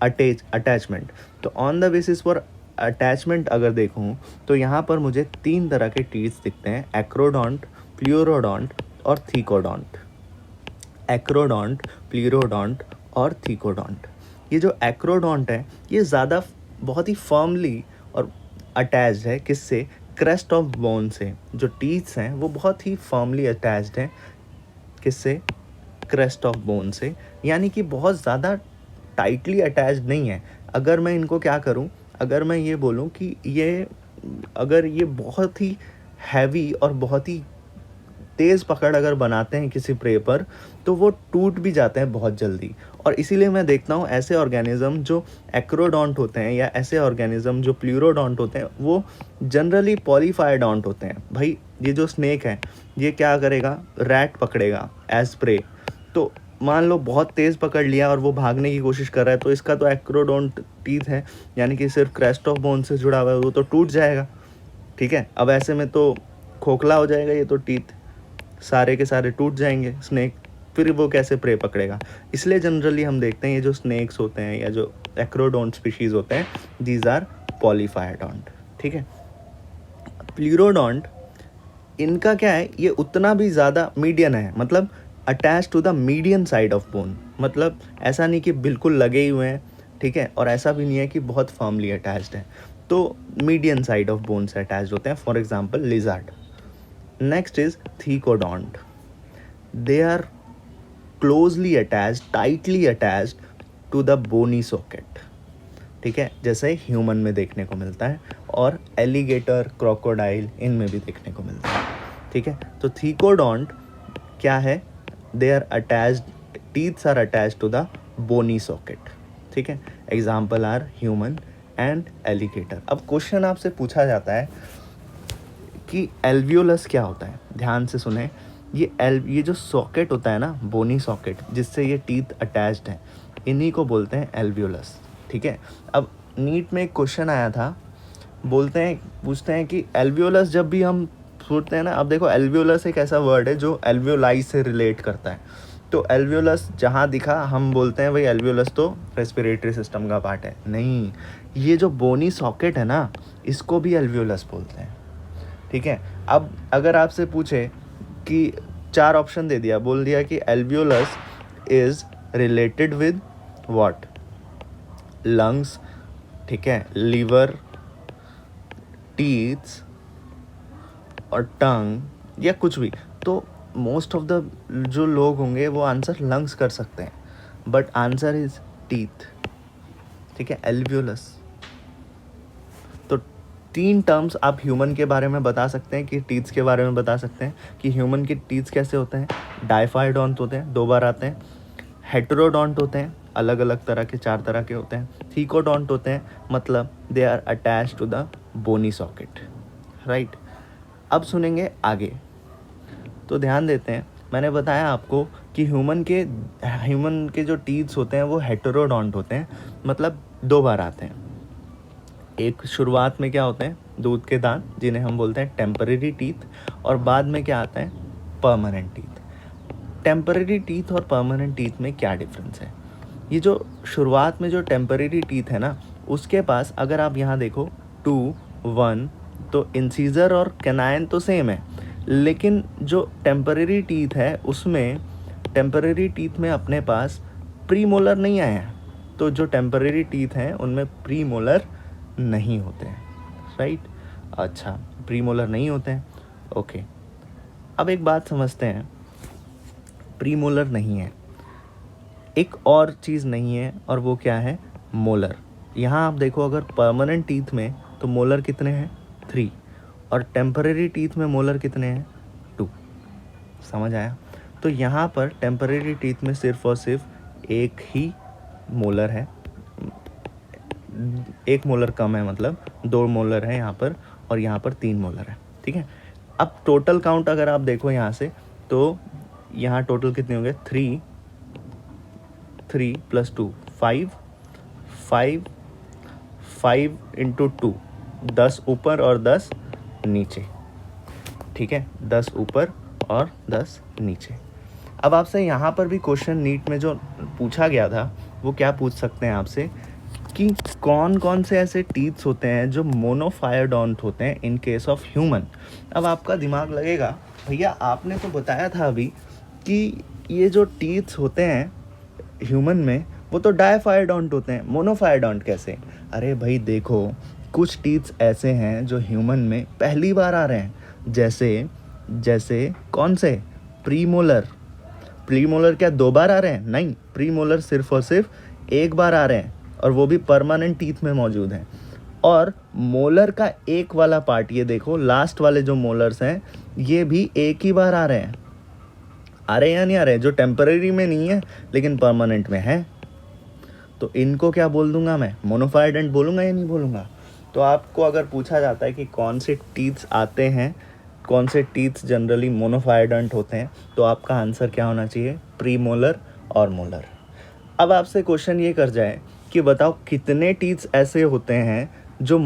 S1: attachment. तो on the basis for attachment अगर देखूं तो यहाँ पर मुझे 3 तरह के टीथ्स दिखते हैं, एक्रोडोंट, प्लूरोडोंट और थीकोडोंट। एक्रोडोंट, प्लूरोडोंट और थीकोडोंट। ये जो एक्रोडोंट है ये ज़्यादा बहुत ही फर्मली और अटैच्ड है, किससे, क्रेस्ट ऑफ बोन से। जो टीथ्स हैं वो बहुत ही फर्मली अटैच्ड हैं, किससे, क्रेस्ट ऑफ बोन से, यानी कि बहुत ज़्यादा टाइटली अटैच्ड नहीं है। अगर मैं इनको क्या करूं, अगर मैं ये बोलूं कि अगर ये बहुत ही हैवी और बहुत ही तेज़ पकड़ अगर बनाते हैं किसी प्रे पर तो वो टूट भी जाते हैं बहुत जल्दी। और इसीलिए मैं देखता हूँ ऐसे ऑर्गेनिज्म जो एक्रोडोंट होते हैं या ऐसे ऑर्गेनिज्म जो प्लूरोडोंट होते हैं वो जनरली पॉलीफायडोंट होते हैं। भाई ये जो स्नेक है ये क्या करेगा, रैट पकड़ेगा एज प्रे, तो मान लो बहुत तेज़ पकड़ लिया और वो भागने की कोशिश कर रहा है, तो इसका तो एक्रोडोंट टीथ है, यानी कि सिर्फ क्रेस्ट ऑफ बोन से जुड़ा हुआ है, वो तो टूट जाएगा। ठीक है, अब ऐसे में तो खोखला हो जाएगा ये तो टीथ, सारे के सारे टूट जाएंगे स्नेक, फिर वो कैसे प्रे पकड़ेगा। इसलिए जनरली हम देखते हैं ये जो स्नेक्स होते हैं या जो एक्रोडोंट स्पीशीज़ होते हैं, दीज आर पॉलीफायडोंट। ठीक है, प्लूरोडोंट, इनका क्या है, ये उतना भी ज़्यादा मीडियन है, मतलब attach to the median side of bone, मतलब ऐसा नहीं कि बिल्कुल लगे ही हुए हैं, ठीक है, और ऐसा भी नहीं है कि बहुत फर्मली अटैच्ड है, तो मीडियन साइड ऑफ बोन से अटैच्ड होते हैं, for example lizard. Next is thecodont, they are closely attached, tightly attached to the bony socket, ठीक है, जैसे ह्यूमन में देखने को मिलता है और एलिगेटर, क्रोकोडाइल, इनमें भी देखने को मिलता है। ठीक है, तो थीकोडोंट क्या है, they are attached, teeths are attached to the bony socket. ठीक है, example are human and alligator. अब क्वेश्चन आपसे पूछा जाता है कि एल्वियोलस क्या होता है, ध्यान से सुने, ये जो सॉकेट होता है ना, बोनी सॉकेट, जिससे ये टीथ अटैच्ड हैं, इन्हीं को बोलते हैं एल्वियोलस। ठीक है, अब नीट में एक क्वेश्चन आया था, पूछते हैं कि एल्वियोलस जब भी हम सोचते हैं ना, अब देखो एल्वियोलस एक ऐसा वर्ड है जो एल्वियोलाई से रिलेट करता है, तो एल्वियोलस जहाँ दिखा हम बोलते हैं भाई एल्वियोलस तो रेस्पिरेटरी सिस्टम का पार्ट है, नहीं, ये जो बोनी सॉकेट है ना, इसको भी एल्वियोलस बोलते हैं। ठीक है, अब अगर आपसे पूछे कि 4 ऑप्शन दे दिया, बोल दिया कि alveolus is related with what, lungs, ठीक है, लीवर, टीथ्स और टंग या कुछ भी, तो मोस्ट ऑफ द जो लोग होंगे वो आंसर लंग्स कर सकते हैं, बट आंसर इज टीथ। ठीक है, एल्वियोलस। तो 3 टर्म्स आप ह्यूमन के बारे में बता सकते हैं, कि टीथ्स के बारे में बता सकते हैं कि ह्यूमन के टीथ्स कैसे होते हैं, डाइफाइडोंट होते हैं, 2 बार आते हैं, हेटेरोडोंट होते हैं, अलग अलग तरह के 4 तरह के होते हैं, थीकोडोंट होते हैं, मतलब they are attach to the bony socket, right. अब सुनेंगे आगे, तो ध्यान देते हैं, मैंने बताया आपको कि ह्यूमन के जो टीथ्स होते हैं वो हेटेरोडोंट होते हैं, मतलब 2 बार आते हैं। एक शुरुआत में क्या होते हैं, दूध के दांत, जिन्हें हम बोलते हैं टेम्परेरी टीथ, और बाद में क्या आता है, परमानेंट टीथ। टेम्परेरी टीथ और परमानेंट टीथ में क्या डिफरेंस है, ये जो शुरुआत में जो टेम्परेरी टीथ है ना, उसके पास अगर आप यहाँ देखो 2, 1, तो इंसीजर और कैनाइन तो सेम है, लेकिन जो टेम्परेरी टीथ है उसमें, टेम्परेरी टीथ में अपने पास प्रीमोलर नहीं आए हैं, तो जो टेम्परेरी टीथ हैं उनमें प्रीमोलर नहीं होते हैं, राइट। अच्छा, प्रीमोलर नहीं होते हैं, ओके। अब एक बात समझते हैं, प्रीमोलर नहीं है, एक और चीज़ नहीं है, और वो क्या है, मोलर। यहाँ आप देखो, अगर परमानेंट टीथ में तो मोलर कितने हैं, 3, और टेम्परेरी टीथ में मोलर कितने हैं, 2। समझ आया। तो यहाँ पर टेम्परेरी टीथ में सिर्फ और सिर्फ एक ही मोलर है, एक मोलर कम है, मतलब 2 मोलर है यहाँ पर, और यहाँ पर 3 मोलर है। ठीक है, अब टोटल काउंट अगर आप देखो यहाँ से, तो यहाँ टोटल कितने होंगे, 3 + 2 5 5 5 × 2 10 ऊपर और 10 नीचे, ठीक है, 10 ऊपर और 10 नीचे। अब आपसे यहाँ पर भी क्वेश्चन नीट में जो पूछा गया था वो क्या पूछ सकते हैं आपसे कि कौन कौन से ऐसे टीथ्स होते हैं जो मोनोफायरडोंट होते हैं इन केस ऑफ ह्यूमन। अब आपका दिमाग लगेगा भैया आपने तो बताया था अभी कि ये जो टीथ्स होते हैं ह्यूमन में वो तो डायफायरडोंट होते हैं, मोनोफायरडोंट कैसे। अरे भाई देखो, कुछ टीथ्स ऐसे हैं जो ह्यूमन में पहली बार आ रहे हैं, जैसे कौन से, प्रीमोलर। प्रीमोलर क्या 2 बार आ रहे हैं? नहीं, प्रीमोलर सिर्फ और सिर्फ 1 बार आ रहे हैं और वो भी परमानेंट टीथ में मौजूद हैं। और मोलर का एक वाला पार्ट, ये देखो लास्ट वाले जो मोलर्स हैं ये भी एक ही बार आ रहे हैं। आ रहे हैं या नहीं आ रहे हैं? जो टेम्पररी में नहीं है लेकिन परमानेंट में है, तो इनको क्या बोल दूंगा मैं, मोनोफायरडोंट बोलूँगा या नहीं बोलूँगा। तो आपको अगर पूछा जाता है कि कौन से टीथ्स आते हैं, कौन से टीथ्स जनरली मोनोफायरडोंट होते हैं, तो आपका आंसर क्या होना चाहिए, प्रीमोलर और मोलर। अब आपसे क्वेश्चन ये कर जाए कि बताओ कितने टीथ्स ऐसे होते हैं जो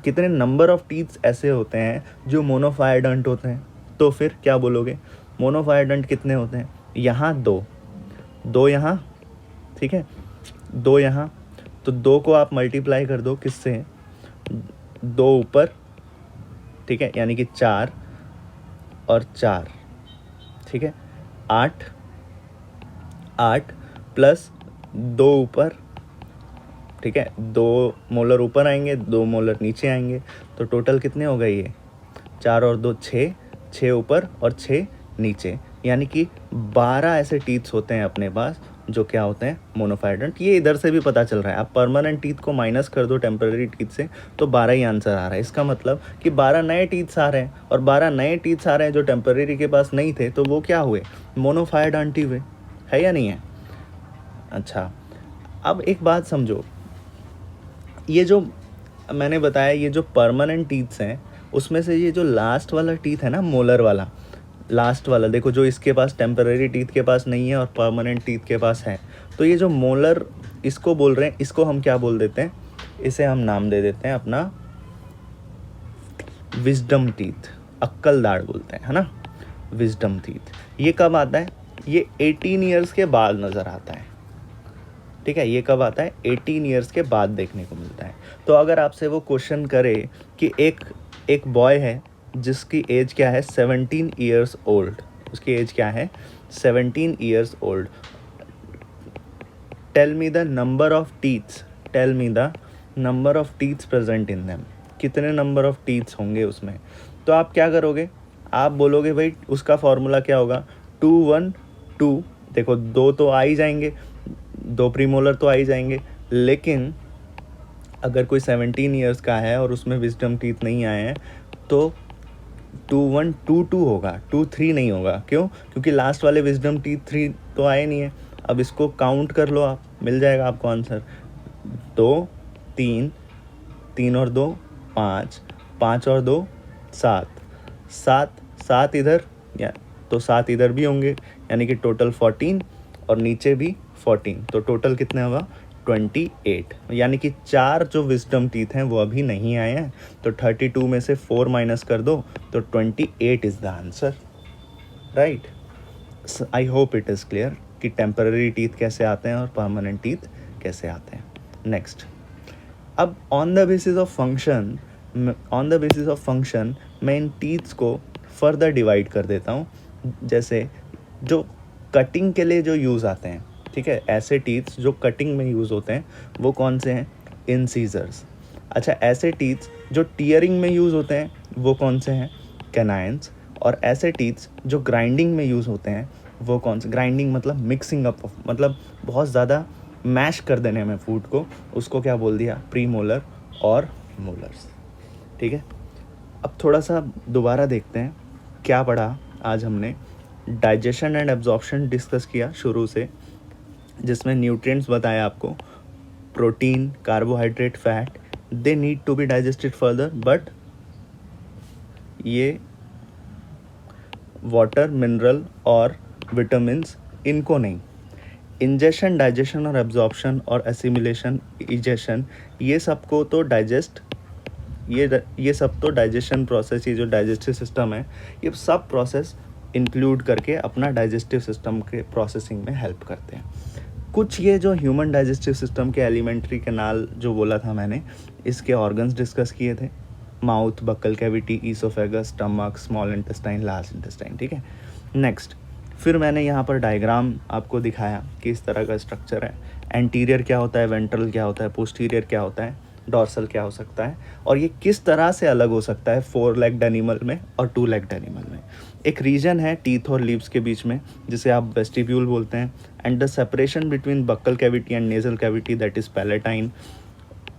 S1: कितने नंबर ऑफ टीथ्स ऐसे होते हैं जो मोनोफायरडोंट होते हैं, तो फिर क्या बोलोगे, मोनोफायरडोंट कितने होते हैं, यहाँ 2 यहाँ, ठीक है, 2 यहाँ, तो 2 को आप मल्टीप्लाई कर दो किससे, 2 ऊपर, ठीक है, यानी कि 4 और 4, ठीक है, 8 प्लस 2 ऊपर, ठीक है, 2 मोलर ऊपर आएंगे, 2 मोलर नीचे आएंगे, तो टोटल कितने हो गए ये, 4 और 2 6 ऊपर और 6 नीचे, यानी कि 12 ऐसे टीथ्स होते हैं अपने पास जो क्या होते हैं, मोनोफायरडोंट। ये इधर से भी पता चल रहा है, आप परमानेंट टीथ को माइनस कर दो टेम्पररी टीथ से तो 12 ही आंसर आ रहा है। इसका मतलब कि 12 नए टीथ्स आ रहे हैं, और 12 नए टीथ्स आ रहे हैं जो टेम्पररी के पास नहीं थे, तो वो क्या हुए, मोनोफायरडोंट ही हुए, है या नहीं है। अच्छा, अब एक बात समझो, ये जो मैंने बताया ये जो परमानेंट टीथ्स हैं उसमें से ये जो लास्ट वाला टीथ है ना, मोलर वाला, लास्ट वाला देखो, जो इसके पास टेम्पररी टीथ के पास नहीं है और परमानेंट टीथ के पास है, तो ये जो मोलर इसको बोल रहे हैं, इसको हम क्या बोल देते हैं, इसे हम नाम दे देते हैं अपना विजडम टीथ, अक्कल दाढ़ बोलते हैं, है ना, विजडम टीथ। ये कब आता है, ये 18 ईयर्स के बाद नज़र आता है, ठीक है, ये कब आता है, 18 ईयर्स के बाद देखने को मिलता है। तो अगर आपसे वो क्वेश्चन करे कि एक बॉय है जिसकी एज क्या है, 17 ईयर्स ओल्ड, उसकी एज क्या है, 17 years old, tell me the number of teeths, tell me the number of teeths present in them, कितने नंबर ऑफ टीथ्स होंगे उसमें। तो आप क्या करोगे, आप बोलोगे भाई उसका फॉर्मूला क्या होगा, 2 1 2, देखो 2 तो आ ही जाएंगे, 2 प्रीमोलर तो आ ही जाएंगे, लेकिन अगर कोई 17 ईयर्स का है और उसमें विजडम टीथ नहीं आए हैं तो 2 1 2 2 होगा, 2 3 नहीं होगा। क्यों? क्योंकि लास्ट वाले विजडम टीथ 3 तो आए नहीं है। अब इसको काउंट कर लो आप, मिल जाएगा आपको आंसर, 2 3 3 और 2 5 5 और 2 7 7 7 इधर, या तो 7 इधर भी होंगे, यानी कि टोटल 14 और नीचे भी 14, तो टोटल कितने होगा, 28, यानी कि 4 जो विजडम टीथ हैं वो अभी नहीं आए हैं, तो 32 में से 4 माइनस कर दो तो 28 is the answer, right. I hope it is clear कि टेम्पररी टीथ कैसे आते हैं और परमानेंट टीथ कैसे आते हैं। नेक्स्ट, अब on the basis of function मैं इन टीथ्स को फर्दर डिवाइड कर देता हूँ। जैसे जो कटिंग के लिए जो यूज़ आते हैं, ठीक है, ऐसे टीथ्स जो कटिंग में यूज़ होते हैं वो कौन से हैं, इंसीजर्स। अच्छा, ऐसे टीथ्स जो टीयरिंग में यूज़ होते हैं वो कौन से हैं, कैनाइन्स। और ऐसे टीथ्स जो ग्राइंडिंग में यूज़ होते हैं वो कौन से, ग्राइंडिंग मतलब मिक्सिंग अप, मतलब बहुत ज़्यादा मैश कर देने में फूड को, उसको क्या बोल दिया, प्रीमोलर और मोलर्स, ठीक है। अब थोड़ा सा दोबारा देखते हैं क्या पढ़ा आज हमने। डाइजेशन एंड एब्जॉर्प्शन डिस्कस किया शुरू से, जिसमें न्यूट्रिएंट्स बताया आपको, protein, carbohydrate, fat, they need to be digested further, but ये वाटर, मिनरल और विटामिन्स इनको नहीं। इंजेशन, डाइजेशन और एब्जॉर्प्शन और एसिमिलेशन, इजेशन, ये सबको तो ये सब तो डाइजेशन प्रोसेस, ये जो डाइजेस्टिव सिस्टम है, ये सब प्रोसेस इंक्लूड करके अपना डाइजेस्टिव सिस्टम के प्रोसेसिंग में हेल्प करते हैं। कुछ ये जो ह्यूमन डाइजेस्टिव सिस्टम के एलिमेंट्री कैनाल जो बोला था मैंने, इसके ऑर्गन्स डिस्कस किए थे, mouth, buccal cavity, oesophagus, stomach, small intestine, large intestine, ठीक है। नेक्स्ट, फिर मैंने यहाँ पर डायग्राम आपको दिखाया कि इस तरह का स्ट्रक्चर है। एंटीरियर क्या होता है, वेंट्रल क्या होता है, पोस्टीरियर क्या होता है, डॉर्सल क्या हो सकता है, और ये किस तरह से अलग हो सकता है 4 लेग्ड एनिमल में और 2 लेग्ड एनिमल में। एक रीजन है टीथ और लिप्स के बीच में जिसे आप वेस्टिब्यूल बोलते हैं, and the separation between buccal cavity and nasal cavity, that is palatine.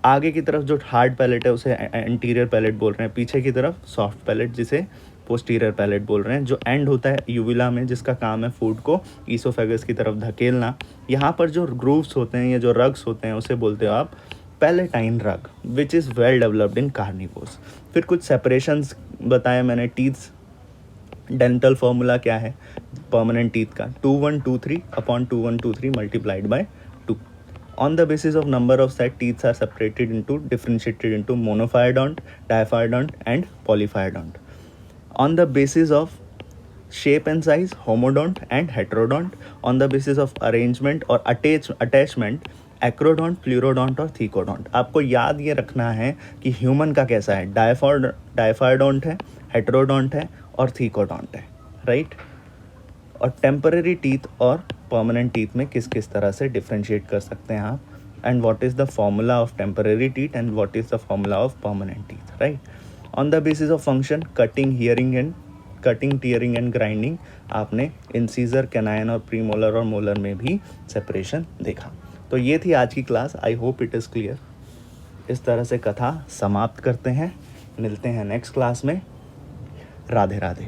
S1: आगे की तरफ जो हार्ड पैलेट है उसे एंटीरियर पैलेट बोल रहे हैं, पीछे की तरफ सॉफ्ट पैलेट जिसे पोस्टीरियर पैलेट बोल रहे हैं, जो एंड होता है यूविला में, जिसका काम है फूड को ईसोफेगस की तरफ धकेलना। यहाँ पर जो ग्रूव्स होते हैं या जो रग्स होते हैं उसे बोलते हो आप पैलेटाइन रग, which is well developed in carnivores. फिर कुछ सेपरेशंस बताए मैंने। टीथ्स, डेंटल फॉर्मूला क्या है परमानेंट टीथ का, 2123 upon 2123 multiplied by 2। On the basis of number of set, teeth are differentiated into monophyodont, diphyodont and polyphyodont. On the basis of shape and size, homodont and heterodont. On the basis of arrangement और attachment, acrodont, pleurodont और thecodont. आपको याद ये रखना है कि human का कैसा है, डायफायडोंट है, हेटेरोडोंट है और थीकोडोंट है, राइट। और टेम्पररी टीथ और परमानेंट टीथ में किस किस तरह से डिफ्रेंशिएट कर सकते हैं आप, and what is the formula of temporary teeth and what is the formula of permanent teeth, right. On the basis of function, cutting, tearing and grinding, आपने इंसीजर, कैनाइन और प्रीमोलर और मोलर में भी separation देखा। तो ये थी आज की class. I hope it is clear. इस तरह से कथा समाप्त करते हैं, मिलते हैं नेक्स्ट क्लास में। राधे राधे।